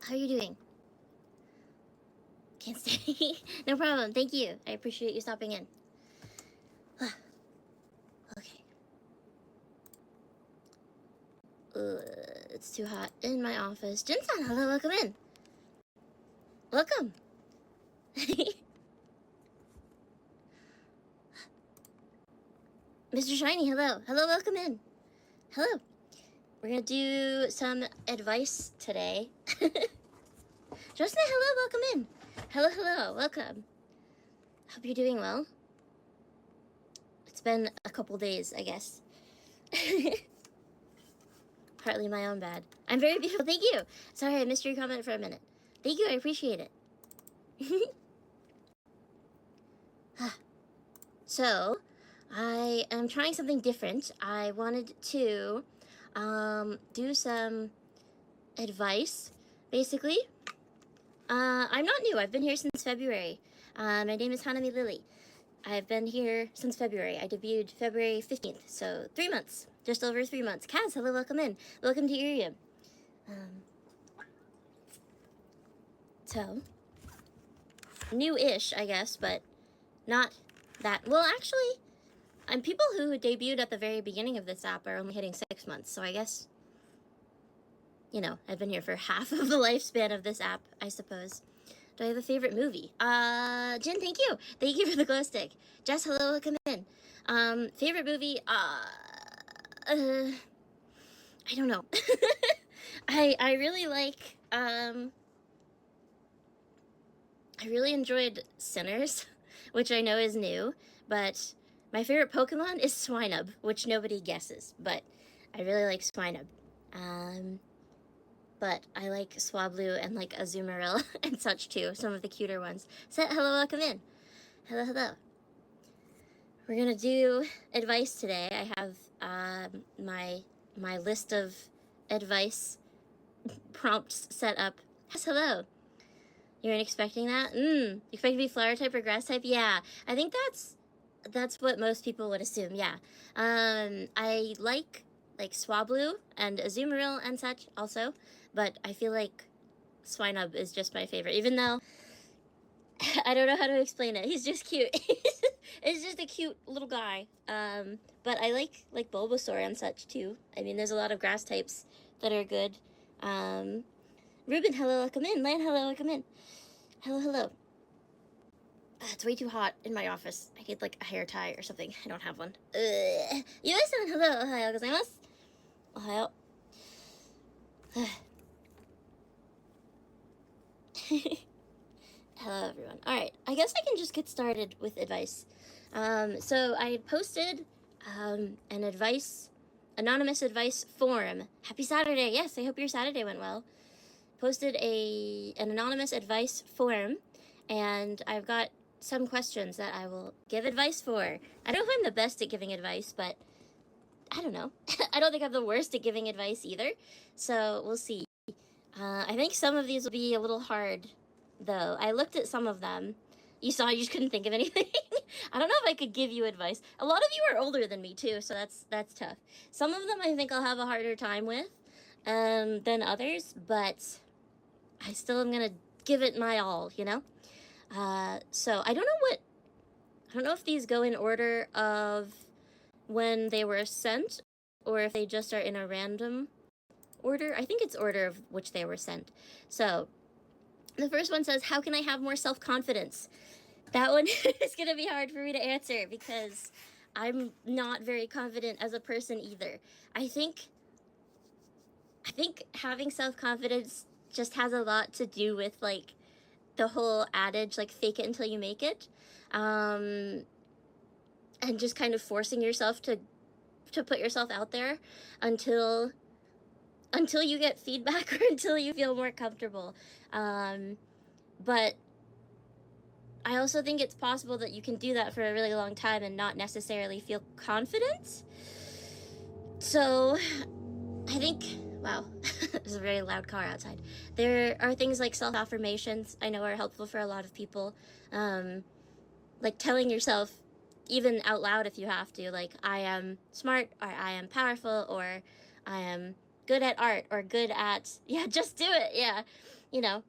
How are you doing? Can't stay. No problem. Thank you. I appreciate you stopping in. Okay. It's too hot in my office. Jin-san, hello, welcome in. Welcome. Mr. Shiny, hello. Hello, welcome in. Hello. We're gonna do some advice today. Justin, hello, welcome in. Hello, hello, welcome. Hope you're doing well. It's been a couple days, I guess. Partly my own bad. I'm very beautiful, thank you. Sorry, I missed your comment for a minute. Thank you, I appreciate it. So, I am trying something different. I wanted to do some advice, basically. I'm not new. I've been here since February. My name is Hanami Lily. I've been here since February. I debuted February 15th, so 3 months. Just over 3 months. Kaz, hello, welcome in. Welcome to IRIAM. So, new-ish, I guess, but not that. Well, actually, people who debuted at the very beginning of this app are only hitting 6 months, so I guess, you know, I've been here for half of the lifespan of this app, I suppose. Do I have a favorite movie? Jin, thank you. Thank you for the glow stick. Jess, hello, welcome in. Favorite movie? I don't know. I really like, I really enjoyed Sinners, which I know is new, but my favorite Pokemon is Swinub, which nobody guesses, but I really like Swinub. But I like Swablu and like Azumarill and such too, some of the cuter ones. So, hello, welcome in. Hello, hello. We're gonna do advice today. I have my list of advice prompts set up. Yes, hello. You weren't expecting that? You expect to be flower type or grass type? Yeah, I think that's what most people would assume. Yeah. I like Swablu and Azumarill and such also, but I feel like Swinub is just my favorite, even though I don't know how to explain it. He's just cute. It's just a cute little guy. But I like Bulbasaur and such too. I mean, there's a lot of grass types that are good. Ruben, hello, welcome in. Lan, hello, welcome in. Hello, hello. It's way too hot in my office. I need like a hair tie or something. I don't have one. Yui-san, hello. Ohayou gozaimasu. Ohayou. Hello, everyone. Alright, I guess I can just get started with advice. So I posted an anonymous advice forum. Happy Saturday. Yes, I hope your Saturday went well. Posted an anonymous advice forum, and I've got some questions that I will give advice for. I don't know if I'm the best at giving advice, but I don't know. I don't think I'm the worst at giving advice either, so we'll see. I think some of these will be a little hard, though. I looked at some of them. You saw I just couldn't think of anything. I don't know if I could give you advice. A lot of you are older than me, too, so that's tough. Some of them I think I'll have a harder time with than others, but I still am going to give it my all, you know? So I don't know if these go in order of when they were sent, or if they just are in a random order. I think it's order of which they were sent. So the first one says, how can I have more self-confidence? That one is going to be hard for me to answer because I'm not very confident as a person either. I think having self-confidence just has a lot to do with like the whole adage, like fake it until you make it, and just kind of forcing yourself to put yourself out there until you get feedback or until you feel more comfortable. But I also think it's possible that you can do that for a really long time and not necessarily feel confident. So I think, wow, there's a very loud car outside. There are things like self-affirmations I know are helpful for a lot of people. Like telling yourself, even out loud if you have to, like, I am smart, or I am powerful, or I am good at art, or good at, yeah, just do it, yeah. you know,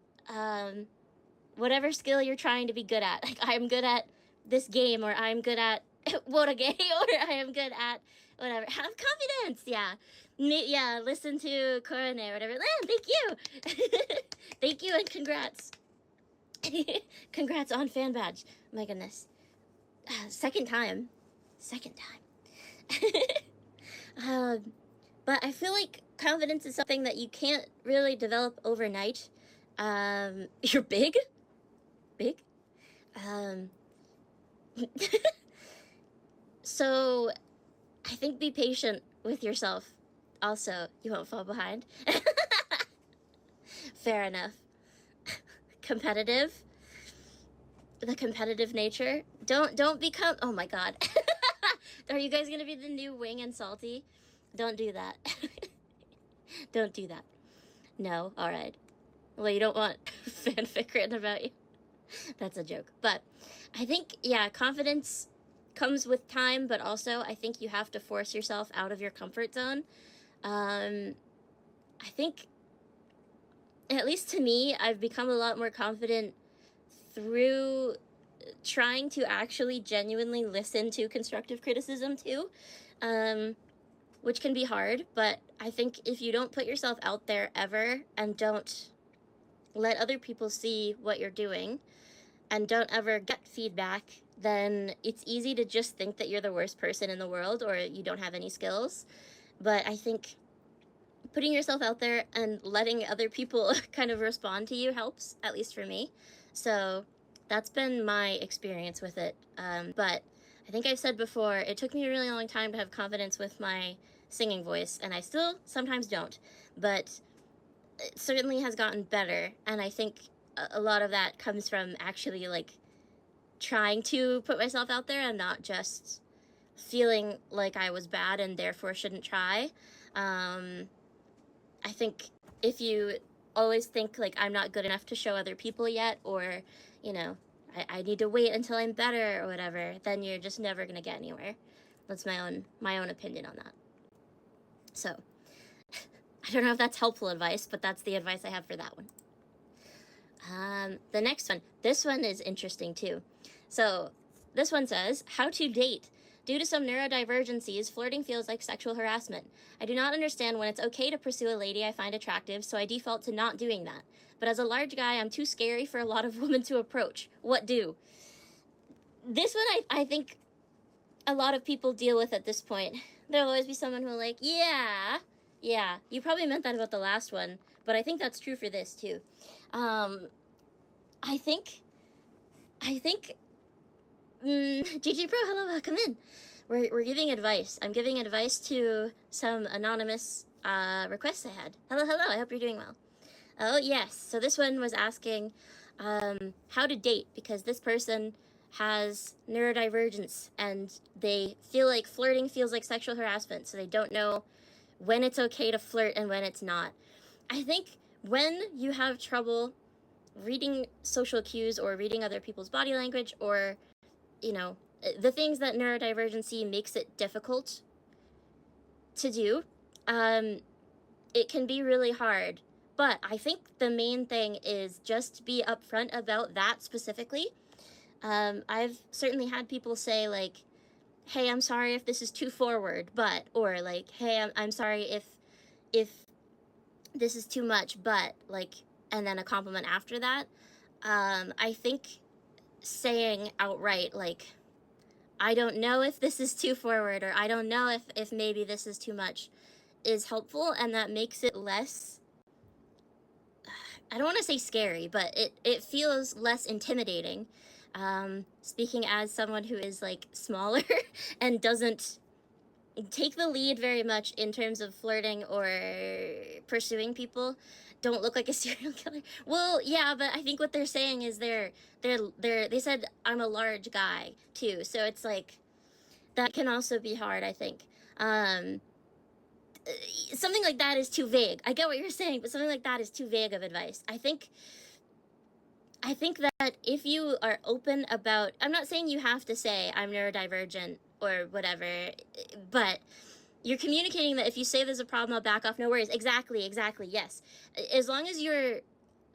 whatever skill you're trying to be good at. Like, I'm good at this game, or I'm good at VOD, or I am good at whatever. Have confidence, yeah. Yeah, listen to Korone or whatever. Thank you! Thank you and congrats. Congrats on fan badge. My goodness. Second time. But I feel like confidence is something that you can't really develop overnight. You're big? So I think be patient with yourself. Also, you won't fall behind. Fair enough. Competitive. The competitive nature. Don't become, oh my god. Are you guys gonna be the new Wing and Salty? Don't do that. Don't do that. No, alright. Well, you don't want fanfic written about you. That's a joke. But I think, yeah, confidence comes with time, but also I think you have to force yourself out of your comfort zone. I think, at least to me, I've become a lot more confident through trying to actually genuinely listen to constructive criticism too, which can be hard, but I think if you don't put yourself out there ever and don't let other people see what you're doing and don't ever get feedback, then it's easy to just think that you're the worst person in the world or you don't have any skills. But I think putting yourself out there and letting other people kind of respond to you helps, at least for me. So that's been my experience with it. But I think I've said before, it took me a really long time to have confidence with my singing voice, and I still sometimes don't, but it certainly has gotten better, and I think a lot of that comes from actually, like, trying to put myself out there and not just feeling like I was bad and therefore shouldn't try. I think if you always think, like, I'm not good enough to show other people yet, or, you know, I need to wait until I'm better or whatever, then you're just never gonna get anywhere. That's my own opinion on that. So, I don't know if that's helpful advice, but that's the advice I have for that one. The next one. This one is interesting too. So, this one says, how to date. Due to some neurodivergencies, flirting feels like sexual harassment. I do not understand when it's okay to pursue a lady I find attractive, so I default to not doing that. But as a large guy, I'm too scary for a lot of women to approach. What do? This one I think a lot of people deal with at this point. There'll always be someone who will, like, yeah, you probably meant that about the last one, but I think that's true for this too. I think, GG Pro, hello, come in. We're giving advice. I'm giving advice to some anonymous requests I had. Hello, I hope you're doing well. Oh, yes, so this one was asking how to date, because this person has neurodivergence and they feel like flirting feels like sexual harassment, so they don't know when it's okay to flirt and when it's not. I think when you have trouble reading social cues or reading other people's body language, or, you know, the things that neurodivergency makes it difficult to do, it can be really hard. But I think the main thing is just be upfront about that specifically. I've certainly had people say, like, hey, I'm sorry if this is too forward, but, or like, hey, I'm sorry if this is too much, but, like, and then a compliment after that. I think saying outright, like, I don't know if this is too forward, or I don't know if maybe this is too much, is helpful, and that makes it less, I don't want to say scary, but it feels less intimidating. Speaking as someone who is, like, smaller and doesn't take the lead very much in terms of flirting or pursuing people, don't look like a serial killer. Well, yeah, but I think what they're saying is they said I'm a large guy too, so it's like that can also be hard, I think. Something like that is too vague. I get what you're saying, but something like that is too vague of advice. I think that if you are open about, I'm not saying you have to say I'm neurodivergent or whatever, but you're communicating that if you say there's a problem, I'll back off, no worries. Exactly, yes. As long as you're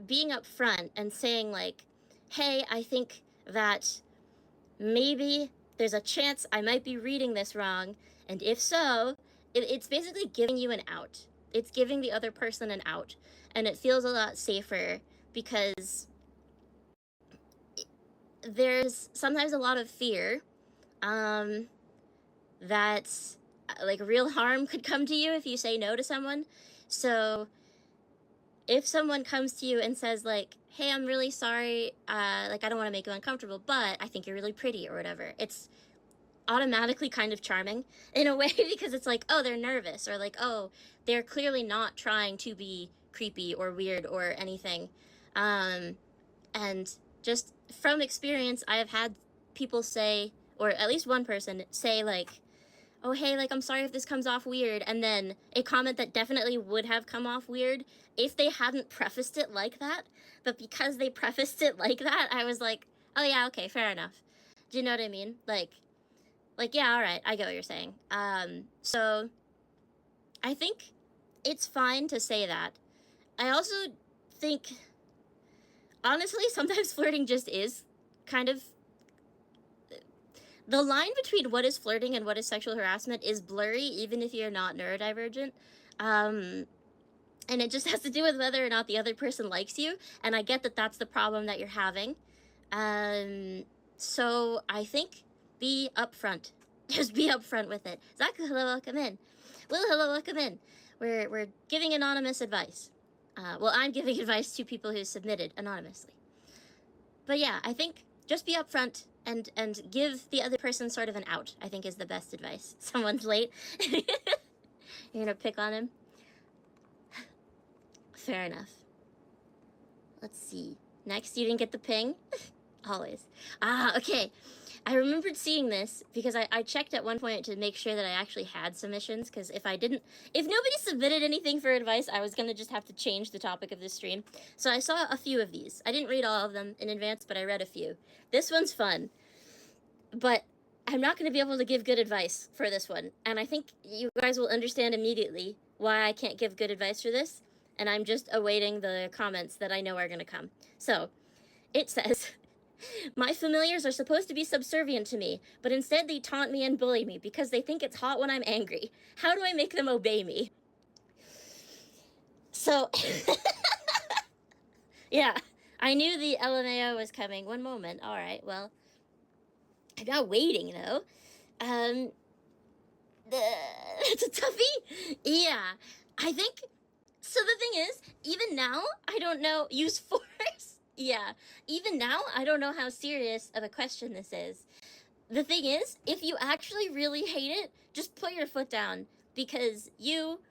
being upfront and saying like, hey, I think that maybe there's a chance I might be reading this wrong, and if so, it's basically giving you an out. It's giving the other person an out, and it feels a lot safer because there's sometimes a lot of fear that like real harm could come to you if you say no to someone. So if someone comes to you and says like, hey, I'm really sorry, like I don't want to make you uncomfortable, but I think you're really pretty or whatever, it's automatically kind of charming in a way because it's like, oh, they're nervous, or like, oh, they're clearly not trying to be creepy or weird or anything. And just from experience, I have had people say, or at least one person say like, oh, hey, like, I'm sorry if this comes off weird, and then a comment that definitely would have come off weird if they hadn't prefaced it like that, but because they prefaced it like that, I was like, oh yeah, okay, fair enough. Do you know what I mean? Like, yeah, all right, I get what you're saying. So I think it's fine to say that. I also think, honestly, sometimes flirting just is kind of, the line between what is flirting and what is sexual harassment is blurry, even if you're not neurodivergent. And it just has to do with whether or not the other person likes you, and I get that that's the problem that you're having. So I think be upfront. Just be upfront with it. Zach, hello, welcome in. Will, hello, welcome in. We're giving anonymous advice. Well, I'm giving advice to people who submitted anonymously. But yeah, I think just be upfront and give the other person sort of an out, I think is the best advice. Someone's late. You're gonna pick on him? Fair enough. Let's see. Next, you didn't get the ping? Always. Okay. I remembered seeing this because I checked at one point to make sure that I actually had submissions, because if nobody submitted anything for advice, I was gonna just have to change the topic of this stream. So I saw a few of these. I didn't read all of them in advance, but I read a few. This one's fun, but I'm not gonna be able to give good advice for this one, and I think you guys will understand immediately why I can't give good advice for this, and I'm just awaiting the comments that I know are gonna come. So, it says, my familiars are supposed to be subservient to me, but instead they taunt me and bully me because they think it's hot when I'm angry. How do I make them obey me? So, yeah, I knew the LMAO was coming. One moment. All right, well, I'm not waiting, though. It's a toughie? Yeah, I think, so the thing is, even now, I don't know, use force? Yeah, even now, I don't know how serious of a question this is. The thing is, if you actually really hate it, just put your foot down, because you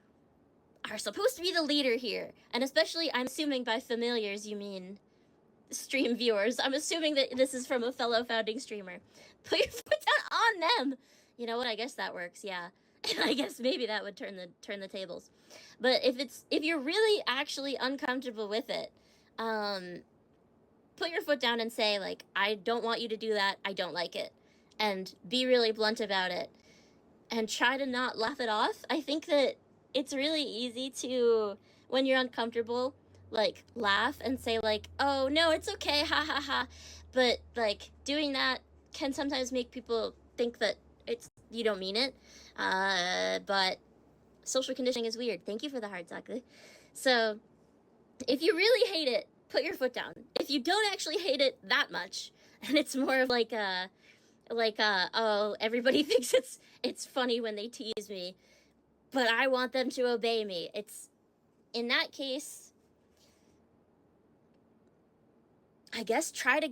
are supposed to be the leader here. And especially, I'm assuming by familiars you mean stream viewers. I'm assuming that this is from a fellow founding streamer. Put your foot down on them. You know what? I guess that works. Yeah. I guess maybe that would turn the tables. But if you're really actually uncomfortable with it, put your foot down and say like, I don't want you to do that. I don't like it, and be really blunt about it, and try to not laugh it off. I think that it's really easy to, when you're uncomfortable, like laugh and say like, oh no, it's okay, ha ha ha. But like doing that can sometimes make people think that you don't mean it. But social conditioning is weird. Thank you for the heart, Zaku. So if you really hate it, put your foot down. If you don't actually hate it that much, and it's more of like oh, everybody thinks it's funny when they tease me, but I want them to obey me. It's, in that case, I guess try to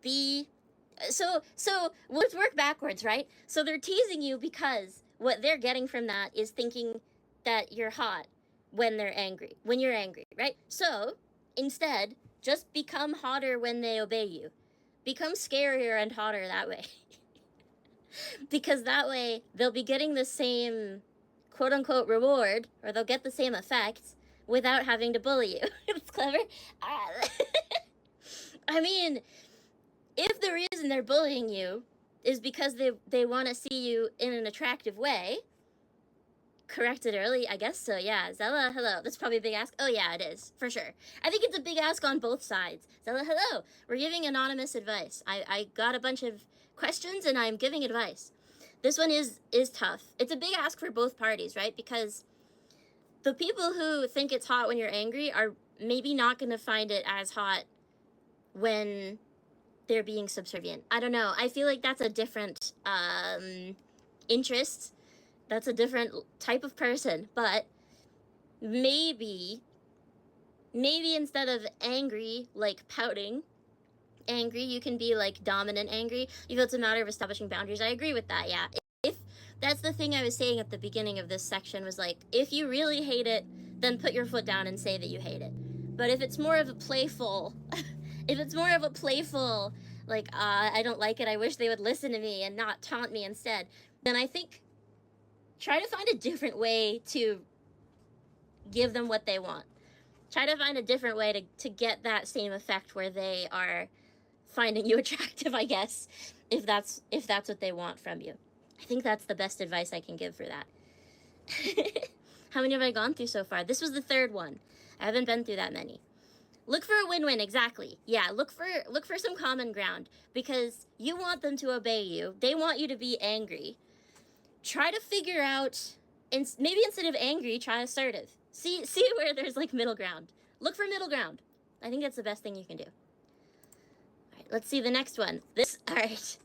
be, so let's work backwards, right? So they're teasing you because what they're getting from that is thinking that you're hot when you're angry, right? So instead, just become hotter when they obey you. Become scarier and hotter that way. Because that way they'll be getting the same quote unquote reward, or they'll get the same effect without having to bully you. It's clever. I mean, if the reason they're bullying you is because they want to see you in an attractive way, corrected early. I guess so, yeah. Zella, hello. That's probably a big ask. Oh, yeah, it is, for sure. I think it's a big ask on both sides. Zella, hello. We're giving anonymous advice. I got a bunch of questions, and I'm giving advice. This one is tough. It's a big ask for both parties, right? Because the people who think it's hot when you're angry are maybe not going to find it as hot when they're being subservient. I don't know. I feel like that's a different interest. That's a different type of person. But maybe instead of angry, like pouting, angry, you can be like dominant angry. You feel it's a matter of establishing boundaries. I agree with that, yeah. If that's the thing I was saying at the beginning of this section, was like, if you really hate it, then put your foot down and say that you hate it. But if it's more of a playful, like, I don't like it, I wish they would listen to me and not taunt me instead, then I think try to find a different way to give them what they want. Try to find a different way to get that same effect where they are finding you attractive, I guess, if that's what they want from you. I think that's the best advice I can give for that. How many have I gone through so far? This was the third one. I haven't been through that many. Look for a win-win, exactly. Yeah, look for some common ground, because you want them to obey you. They want you to be angry. Try to figure out, maybe instead of angry, try assertive. See where there's like middle ground. Look for middle ground. I think that's the best thing you can do. All right, let's see the next one. All right.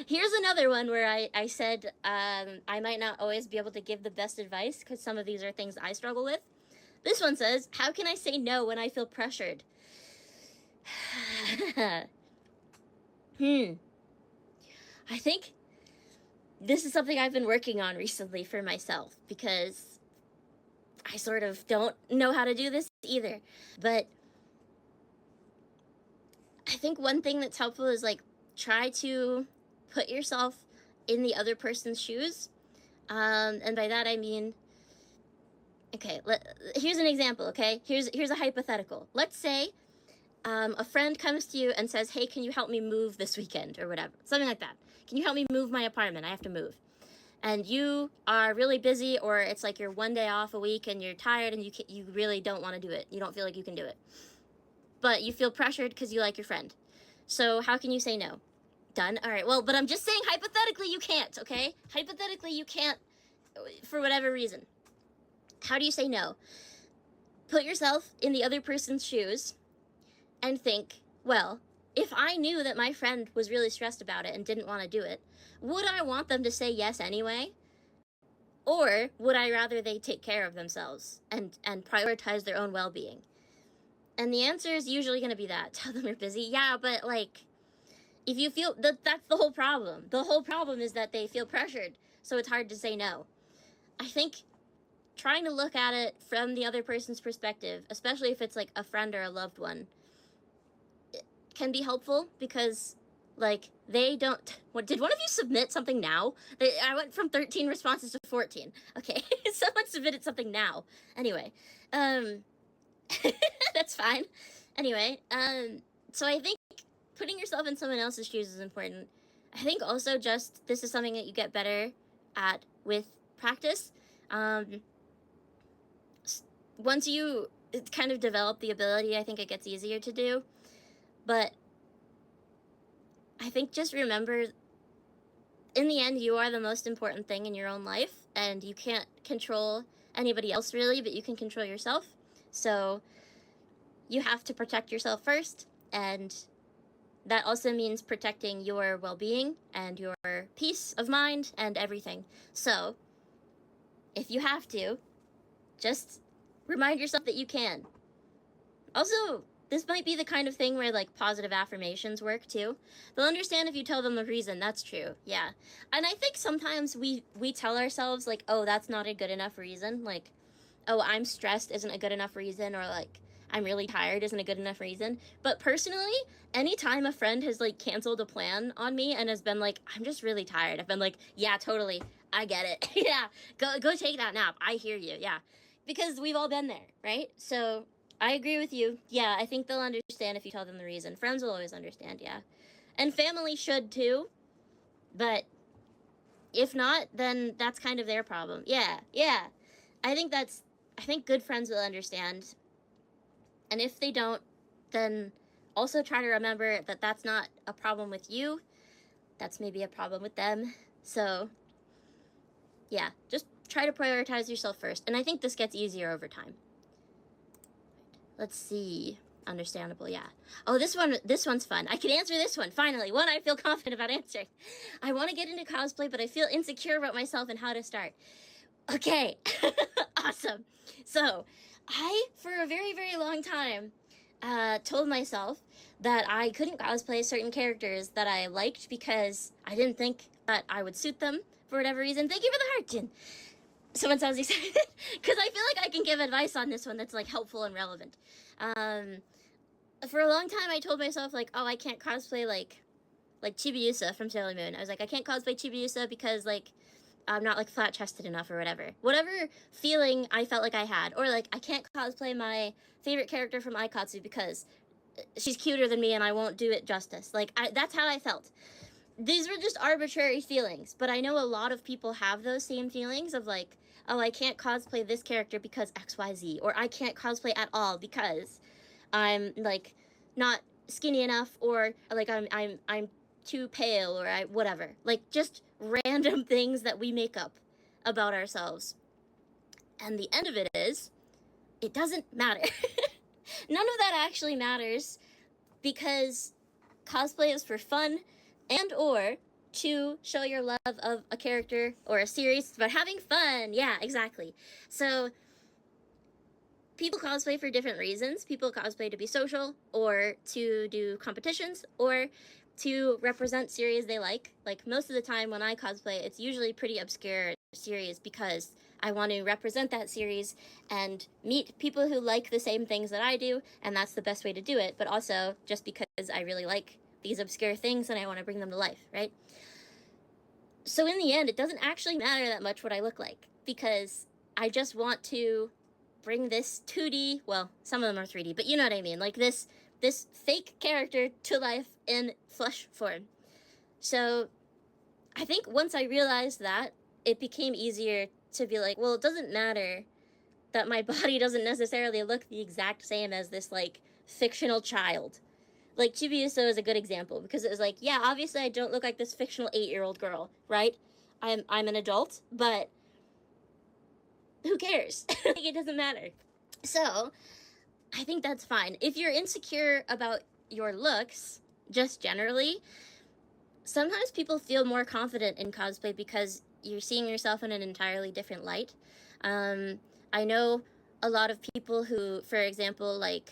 Here's another one where I said I might not always be able to give the best advice because some of these are things I struggle with. This one says, how can I say no when I feel pressured? I think this is something I've been working on recently for myself, because I sort of don't know how to do this either. But I think one thing that's helpful is like try to put yourself in the other person's shoes. And by that I mean, okay, here's an example, okay? Here's a hypothetical. Let's say a friend comes to you and says, hey, can you help me move this weekend or whatever? Something like that. Can you help me move my apartment? I have to move. And you are really busy, or it's like you're one day off a week and you're tired and you really don't want to do it. You don't feel like you can do it. But you feel pressured because you like your friend. So how can you say no? Done? All right, well, but I'm just saying hypothetically you can't, okay? Hypothetically you can't for whatever reason. How do you say no? Put yourself in the other person's shoes and think, well, if I knew that my friend was really stressed about it and didn't want to do it, would I want them to say yes anyway? Or would I rather they take care of themselves and prioritize their own well-being? And the answer is usually going to be that. Tell them you're busy. Yeah, but like, if you feel that's the whole problem. The whole problem is that they feel pressured, so it's hard to say no. I think trying to look at it from the other person's perspective, especially if it's like a friend or a loved one, can be helpful, because like they don't. What did one of you submit something now? I went from 13 responses to 14. Okay, someone submitted something now. Anyway, that's fine. Anyway, so I think putting yourself in someone else's shoes is important. I think also just this is something that you get better at with practice. Once you kind of develop the ability, I think it gets easier to do. But I think just remember, in the end, you are the most important thing in your own life, and you can't control anybody else really, but you can control yourself. So you have to protect yourself first, and that also means protecting your well-being and your peace of mind and everything. So if you have to, just remind yourself that you can. Also, this might be the kind of thing where like positive affirmations work too. They'll understand if you tell them the reason. That's true. Yeah. And I think sometimes we tell ourselves like, oh, that's not a good enough reason. Like, oh, I'm stressed isn't a good enough reason, or like I'm really tired isn't a good enough reason. But personally, anytime a friend has like canceled a plan on me and has been like, I'm just really tired, I've been like, yeah, totally, I get it. Yeah, go take that nap. I hear you. Yeah, because we've all been there, right? So I agree with you. Yeah, I think they'll understand if you tell them the reason. Friends will always understand, yeah. And family should too. But if not, then that's kind of their problem. Yeah, yeah. I think good friends will understand. And if they don't, then also try to remember that that's not a problem with you. That's maybe a problem with them. So, yeah, just try to prioritize yourself first. And I think this gets easier over time. Let's see. Understandable, yeah. Oh, this one's fun. I can answer this one, finally. One I feel confident about answering. I want to get into cosplay, but I feel insecure about myself and how to start. Okay, awesome. So, I, for a very, very long time, told myself that I couldn't cosplay certain characters that I liked because I didn't think that I would suit them for whatever reason. Thank you for the heart, Jin. Someone sounds excited because I feel like I can give advice on this one that's like helpful and relevant. For a long time, I told myself like, oh, I can't cosplay like Chibiusa from Sailor Moon. I was like, I can't cosplay Chibiusa because like I'm not like flat chested enough or whatever. Whatever feeling I felt like I had, or like I can't cosplay my favorite character from Aikatsu because she's cuter than me and I won't do it justice. Like that's how I felt. These were just arbitrary feelings, but I know a lot of people have those same feelings of like, oh, I can't cosplay this character because XYZ, or I can't cosplay at all because I'm like not skinny enough, or like I'm too pale, or whatever. Like just random things that we make up about ourselves. And the end of it is, it doesn't matter. None of that actually matters because cosplay is for fun and or to show your love of a character or a series. It's about having fun. Yeah, exactly. So people cosplay for different reasons. People cosplay to be social, or to do competitions, or to represent series they like. Like most of the time when I cosplay, it's usually pretty obscure series because I want to represent that series and meet people who like the same things that I do, and that's the best way to do it, but also just because I really like these obscure things and I want to bring them to life, right? So in the end, it doesn't actually matter that much what I look like because I just want to bring this 2D, well, some of them are 3D, but you know what I mean, like this fake character to life in flesh form. So I think once I realized that, it became easier to be like, well, it doesn't matter that my body doesn't necessarily look the exact same as this like fictional child. Like Chibiusa is a good example because it was like, yeah, obviously I don't look like this fictional 8-year-old girl, right? I'm an adult, but who cares? Like, it doesn't matter. So I think that's fine. If you're insecure about your looks, just generally, sometimes people feel more confident in cosplay because you're seeing yourself in an entirely different light. I know a lot of people who, for example, like,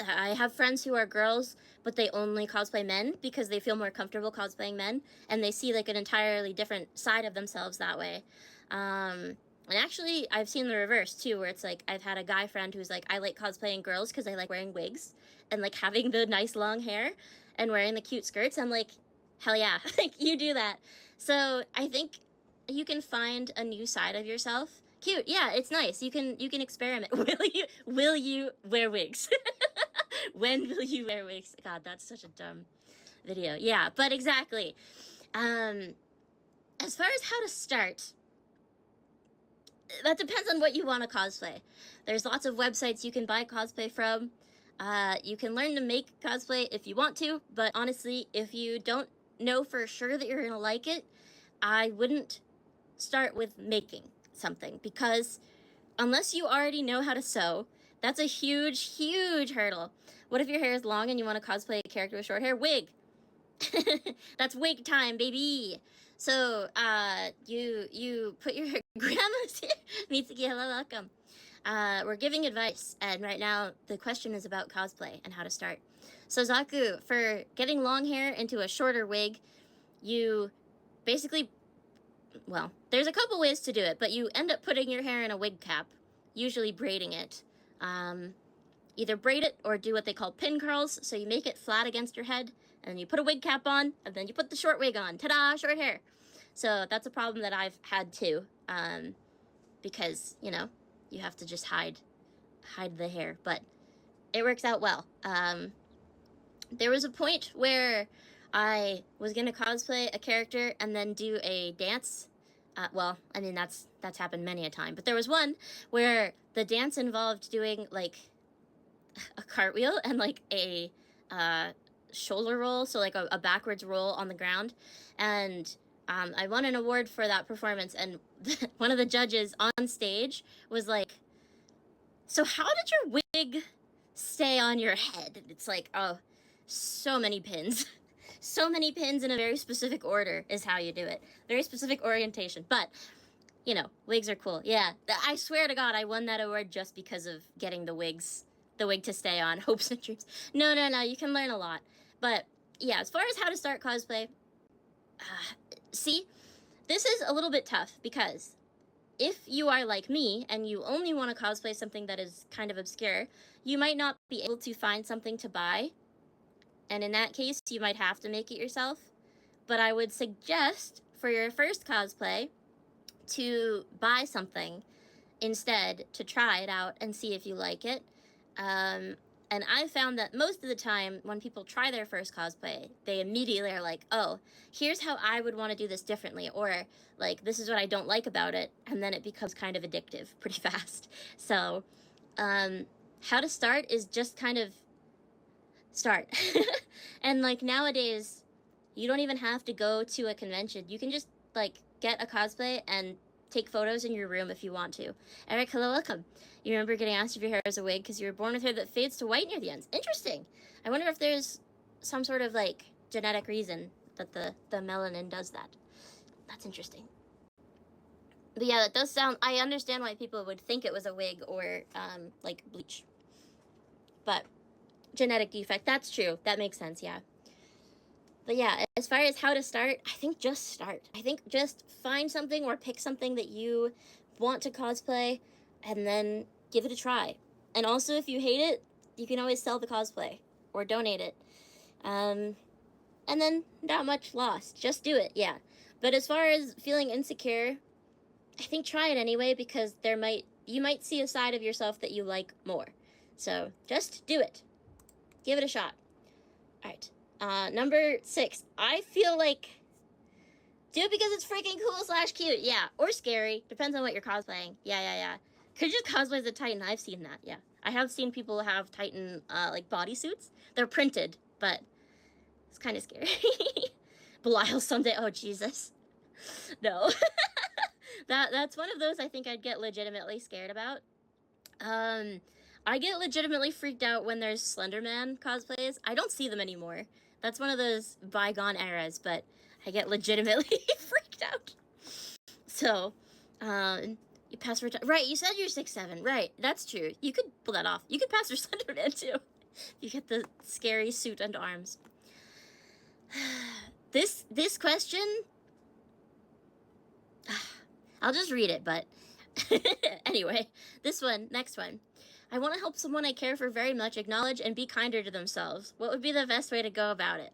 I have friends who are girls, but they only cosplay men because they feel more comfortable cosplaying men, and they see like an entirely different side of themselves that way. And actually, I've seen the reverse too, where it's like I've had a guy friend who's like, I like cosplaying girls because I like wearing wigs and like having the nice long hair and wearing the cute skirts. I'm like, hell yeah, like you do that. So I think you can find a new side of yourself. Cute, yeah, it's nice. You can experiment. Will you wear wigs? When will you wear wigs? God, that's such a dumb video. Yeah, but exactly. As far as how to start, that depends on what you want to cosplay. There's lots of websites you can buy cosplay from. You can learn to make cosplay if you want to, but honestly, if you don't know for sure that you're gonna like it, I wouldn't start with making something because unless you already know how to sew, that's a huge, huge hurdle. What if your hair is long and you want to cosplay a character with short hair? Wig. That's wig time, baby. So, you put your grandma's here. Mitsuki, hello, welcome. We're giving advice, and right now the question is about cosplay and how to start. So, Zaku, for getting long hair into a shorter wig, you basically, well, there's a couple ways to do it, but you end up putting your hair in a wig cap, usually braiding it. Either braid it or do what they call pin curls, so you make it flat against your head, and you put a wig cap on, and then you put the short wig on. Ta-da, short hair. So that's a problem that I've had too, because, you know, you have to just hide the hair, but it works out well. There was a point where I was gonna cosplay a character and then do a dance Well, I mean, that's happened many a time. But there was one where the dance involved doing, like, a cartwheel and, like, a shoulder roll, so, like, a backwards roll on the ground. And I won an award for that performance, and one of the judges on stage was like, so how did your wig stay on your head? And it's like, oh, so many pins. So many pins in a very specific order is how you do it. Very specific orientation. But, you know, wigs are cool. Yeah, I swear to God, I won that award just because of getting the wig to stay on. Hopes and dreams. No, you can learn a lot. But, yeah, as far as how to start cosplay, see, this is a little bit tough because if you are like me and you only want to cosplay something that is kind of obscure, you might not be able to find something to buy. And in that case, you might have to make it yourself. But I would suggest for your first cosplay to buy something instead to try it out and see if you like it. And I found that most of the time when people try their first cosplay, they immediately are like, oh, here's how I would want to do this differently, or like, this is what I don't like about it, and then it becomes kind of addictive pretty fast. So, how to start is just kind of start. And like nowadays, you don't even have to go to a convention. You can just like get a cosplay and take photos in your room if you want to. Eric, hello, welcome. You remember getting asked if your hair is a wig because you were born with hair that fades to white near the ends. Interesting. I wonder if there's some sort of like genetic reason that the melanin does that. That's interesting. But yeah, that does sound, I understand why people would think it was a wig or like bleach. But genetic defect, that's true. That makes sense, yeah. But yeah, as far as how to start, I think just start. I think just find something or pick something that you want to cosplay and then give it a try. And also, if you hate it, you can always sell the cosplay or donate it. And then not much lost. Just do it, yeah. But as far as feeling insecure, I think try it anyway because you might see a side of yourself that you like more. So just do it. Give it a shot. All right. Number 6. I feel like do it because it's freaking cool / cute. Yeah. Or scary. Depends on what you're cosplaying. Yeah. Could you just cosplay as a Titan? I've seen that. Yeah. I have seen people have Titan, like bodysuits. They're printed, but it's kind of scary. Belial someday. Oh, Jesus. No. That's one of those I think I'd get legitimately scared about. I get legitimately freaked out when there's Slenderman cosplays. I don't see them anymore. That's one of those bygone eras, but I get legitimately freaked out. So, you pass for right, you said you're 6'7". Right, that's true. You could pull that off. You could pass for Slenderman, too. You get the scary suit and arms. This question... I'll just read it, but... Anyway, next one. I want to help someone I care for very much acknowledge and be kinder to themselves. What would be the best way to go about it?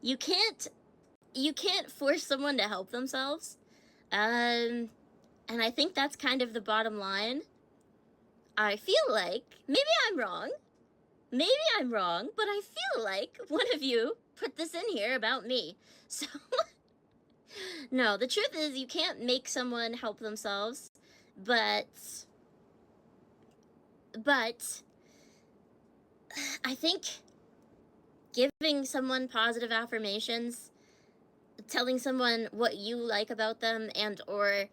You can't force someone to help themselves. And I think that's kind of the bottom line. I feel like, maybe I'm wrong, but I feel like one of you put this in here about me. So, no, the truth is you can't make someone help themselves. But I think giving someone positive affirmations, telling someone what you like about them and or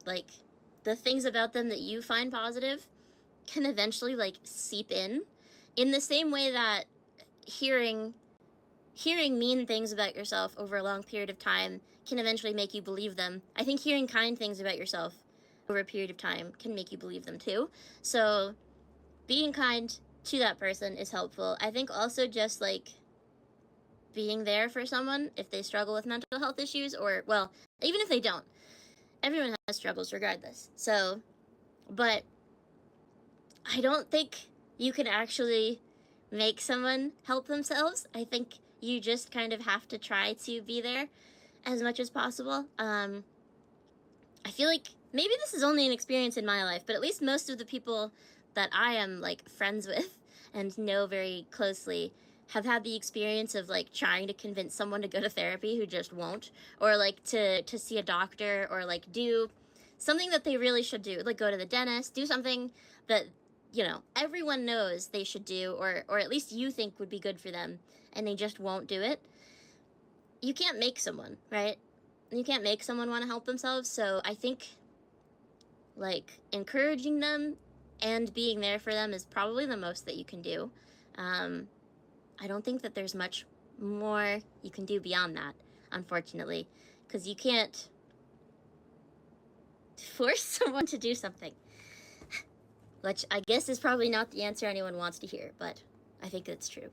like the things about them that you find positive can eventually like seep in the same way that hearing mean things about yourself over a long period of time can eventually make you believe them. I think hearing kind things about yourself over a period of time can make you believe them too. So being kind to that person is helpful. I think also just like being there for someone if they struggle with mental health issues, or well, even if they don't, everyone has struggles regardless. So, but I don't think you can actually make someone help themselves. I think you just kind of have to try to be there as much as possible. I feel like maybe this is only an experience in my life, but at least most of the people that I am like friends with and know very closely have had the experience of like trying to convince someone to go to therapy who just won't, or like to see a doctor, or like do something that they really should do, like go to the dentist, do something that, you know, everyone knows they should do, or at least you think would be good for them, and they just won't do it. You can't make someone, right? You can't make someone want to help themselves. So I think like encouraging them and being there for them is probably the most that you can do. I don't think that there's much more you can do beyond that, unfortunately, because you can't force someone to do something, which I guess is probably not the answer anyone wants to hear, but I think it's true.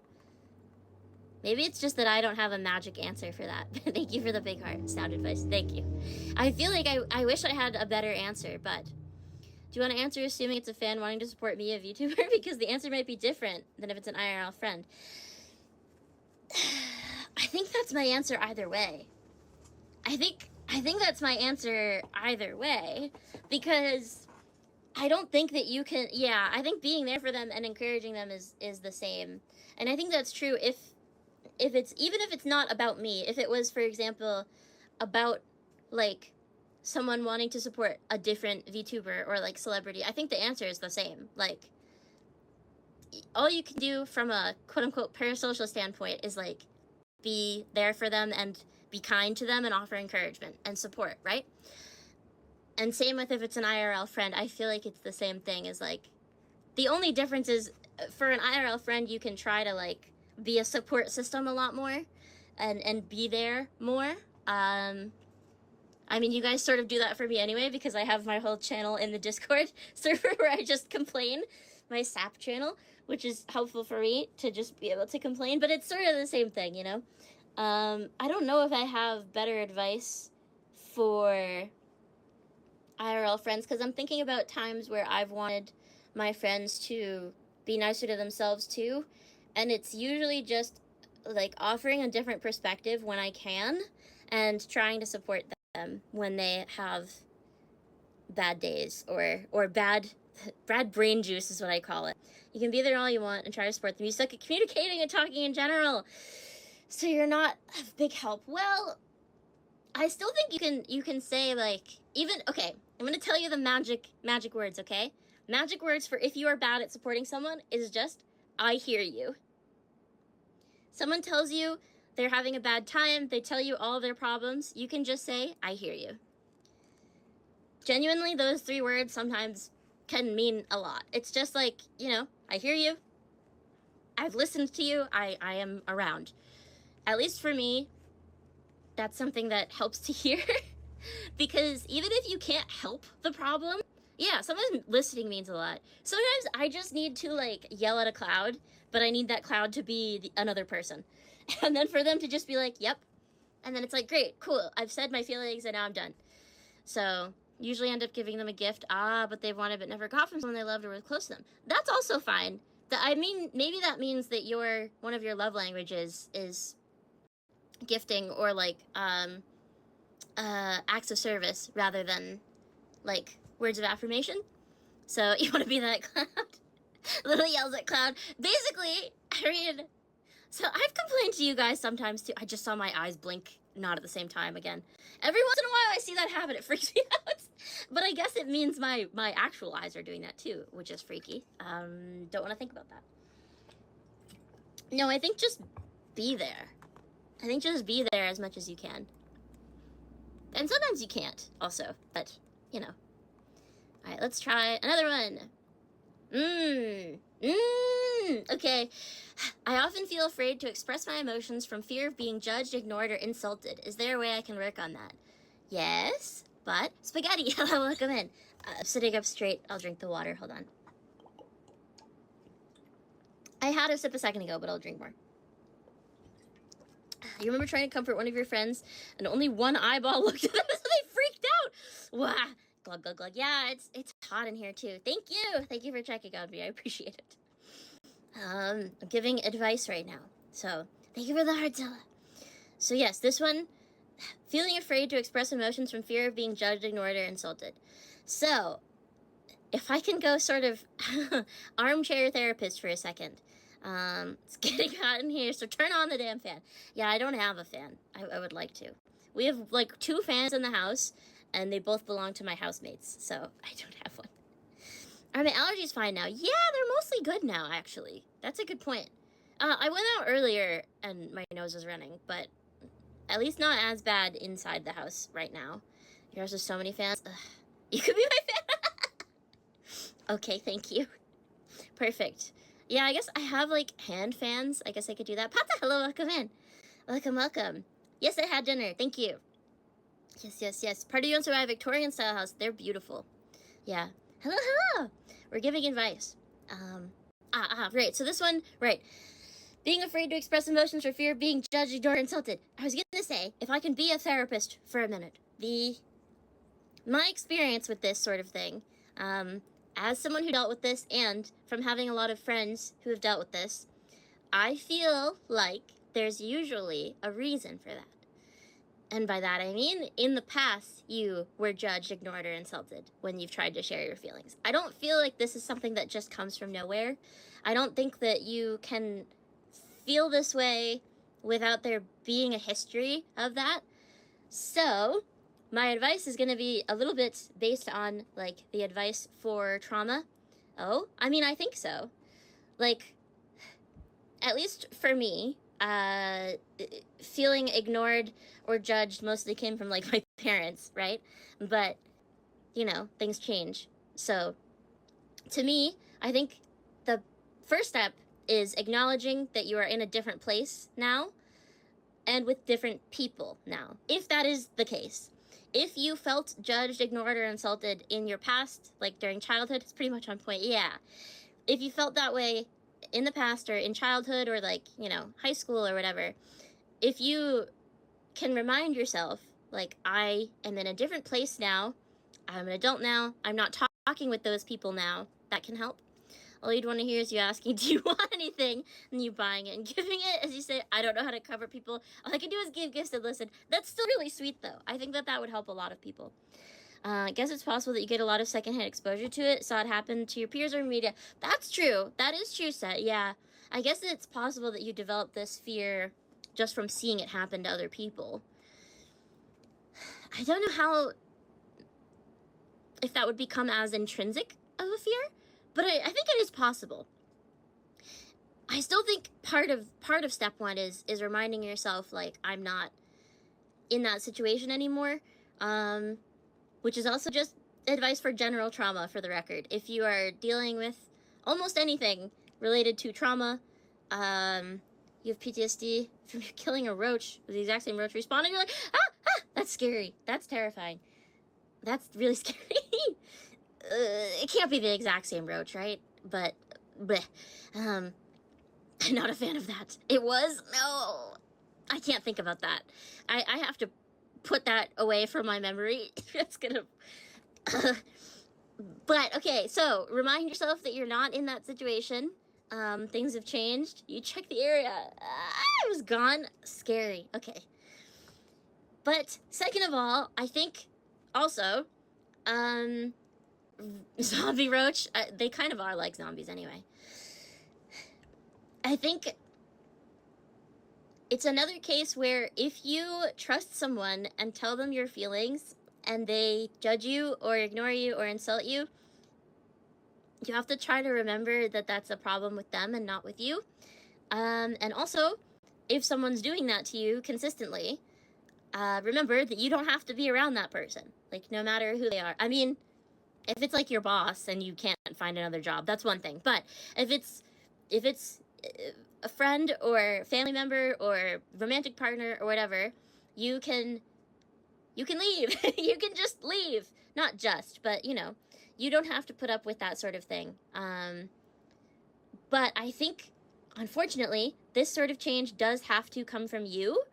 Maybe it's just that I don't have a magic answer for that. Thank you for the big heart sound advice. Thank you. I feel like I wish I had a better answer, but do you want to answer assuming it's a fan wanting to support me, a VTuber? Because the answer might be different than if it's an IRL friend. I think that's my answer either way. I think that's my answer either way, because I don't think that you can, yeah, I think being there for them and encouraging them is the same. And I think that's true if it's, even if it's not about me, if it was, for example, about like someone wanting to support a different VTuber or like celebrity, I think the answer is the same. Like, all you can do from a quote-unquote parasocial standpoint is like be there for them and be kind to them and offer encouragement and support, right? And same with if it's an IRL friend. I feel like it's the same thing. As like, the only difference is for an IRL friend you can try to like be a support system a lot more and be there more. I mean, you guys sort of do that for me anyway, because I have my whole channel in the Discord server where I just complain, my SAP channel, which is helpful for me to just be able to complain, but it's sort of the same thing, you know? I don't know if I have better advice for IRL friends, because I'm thinking about times where I've wanted my friends to be nicer to themselves too, and it's usually just like offering a different perspective when I can, and trying to support them when they have bad days or bad brain juice is what I call it. You can be there all you want and try to support them. You suck at communicating and talking in general, so you're not of big help. Well, I still think you can say like, even, okay, I'm gonna tell you the magic words, okay? Magic words for if you are bad at supporting someone is just, I hear you. Someone tells you they're having a bad time, they tell you all their problems, you can just say, I hear you. Genuinely, those 3 words sometimes can mean a lot. It's just like, you know, I hear you, I've listened to you, I am around. At least for me, that's something that helps to hear. Because even if you can't help the problem, yeah, sometimes listening means a lot. Sometimes I just need to like yell at a cloud, but I need that cloud to be another person. And then for them to just be like, yep. And then it's like, great, cool, I've said my feelings and now I'm done. So usually end up giving them a gift, but they've wanted but never got from someone they loved or was close to them. That's also fine. I mean, maybe that means that one of your love languages is gifting or like acts of service rather than like words of affirmation. So you want to be that cloud. Little yells at cloud. Basically, I mean, so I've complained to you guys sometimes too. I just saw my eyes blink not at the same time again. Every once in a while I see that happen, it freaks me out. But I guess it means my actual eyes are doing that too, which is freaky. Don't want to think about that. No, I think just be there. I think just be there as much as you can. And sometimes you can't also, but you know. Alright, let's try another one. Okay. I often feel afraid to express my emotions from fear of being judged, ignored, or insulted. Is there a way I can work on that? Yes, but spaghetti. Hello, welcome in. Sitting up straight. I'll drink the water. Hold on. I had a sip a second ago, but I'll drink more. You remember trying to comfort one of your friends and only one eyeball looked at them so they freaked out? Wah! Glug, glug, glug. Yeah, it's hot in here too. Thank you. Thank you for checking on me. I appreciate it. I'm giving advice right now. So, thank you for the heartzilla. So yes, this one, feeling afraid to express emotions from fear of being judged, ignored, or insulted. So, if I can go sort of armchair therapist for a second, It's getting hot in here, so turn on the damn fan. Yeah, I don't have a fan. I would like to. We have like 2 fans in the house, and they both belong to my housemates, so I don't have one. Are my allergies fine now? Yeah, they're mostly good now, actually. That's a good point. I went out earlier, and my nose was running, but at least not as bad inside the house right now. There's just so many fans. Ugh. You could be my fan. Okay, thank you. Perfect. Yeah, I guess I have like hand fans. I guess I could do that. Pata, hello, welcome in. Welcome. Yes, I had dinner. Thank you. Yes. Party Don't Survive Victorian style house. They're beautiful. Yeah. Hello. We're giving advice. Right. So this one, right. Being afraid to express emotions for fear of being judged, ignored, or insulted. I was gonna say, if I can be a therapist for a minute, my experience with this sort of thing, as someone who dealt with this and from having a lot of friends who have dealt with this, I feel like there's usually a reason for that. And by that I mean, in the past, you were judged, ignored, or insulted when you've tried to share your feelings. I don't feel like this is something that just comes from nowhere. I don't think that you can feel this way without there being a history of that. So my advice is going to be a little bit based on, like, the advice for trauma. Oh, I mean, I think so. Like, at least for me, feeling ignored or judged mostly came from, like, my parents, right? But, you know, things change. So, to me, I think the first step is acknowledging that you are in a different place now and with different people now, if that is the case. If you felt judged, ignored, or insulted in your past, like during childhood, it's pretty much on point, yeah. If you felt that way in the past or in childhood or, like, you know, high school or whatever, if you can remind yourself, like, I am in a different place now, I'm an adult now, I'm not talking with those people now, that can help. All you'd want to hear is you asking, do you want anything? And you buying it and giving it. As you say, I don't know how to cover people. All I can do is give gifts and listen. That's still really sweet, though. I think that would help a lot of people. I guess it's possible that you get a lot of secondhand exposure to it. Saw it happen to your peers or media. That's true. That is true, Seth. Yeah. I guess it's possible that you develop this fear just from seeing it happen to other people. I don't know how, if that would become as intrinsic of a fear. But I think it is possible. I still think part of step 1 is reminding yourself, like, I'm not in that situation anymore, which is also just advice for general trauma, for the record. If you are dealing with almost anything related to trauma, you have PTSD from killing a roach, the exact same roach responding, you're like, that's scary, that's terrifying, that's really scary. It can't be the exact same roach, right? But, I'm not a fan of that. It was? No. I can't think about that. I have to put that away from my memory. It's gonna... But, okay, so, remind yourself that you're not in that situation. Things have changed. You check the area. It was gone. Scary. Okay. But, second of all, I think, also, zombie roach, they kind of are like zombies anyway. I think it's another case where if you trust someone and tell them your feelings and they judge you or ignore you or insult you, you have to try to remember that that's a problem with them and not with you. And also, if someone's doing that to you consistently, remember that you don't have to be around that person, like, no matter who they are. I mean, if it's like your boss and you can't find another job, that's one thing. But if it's a friend or family member or romantic partner or whatever, you can leave. You can just leave. Not just, but, you know, you don't have to put up with that sort of thing. But I think, unfortunately, this sort of change does have to come from you.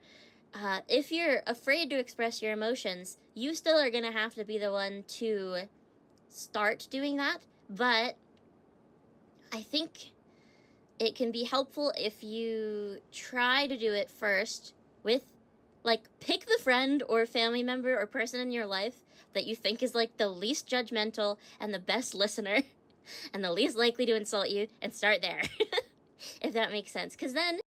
If you're afraid to express your emotions, you still are going to have to be the one to start doing that, but I think it can be helpful if you try to do it first with, like, pick the friend or family member or person in your life that you think is, like, the least judgmental and the best listener and the least likely to insult you, and start there. if that makes sense. Because then,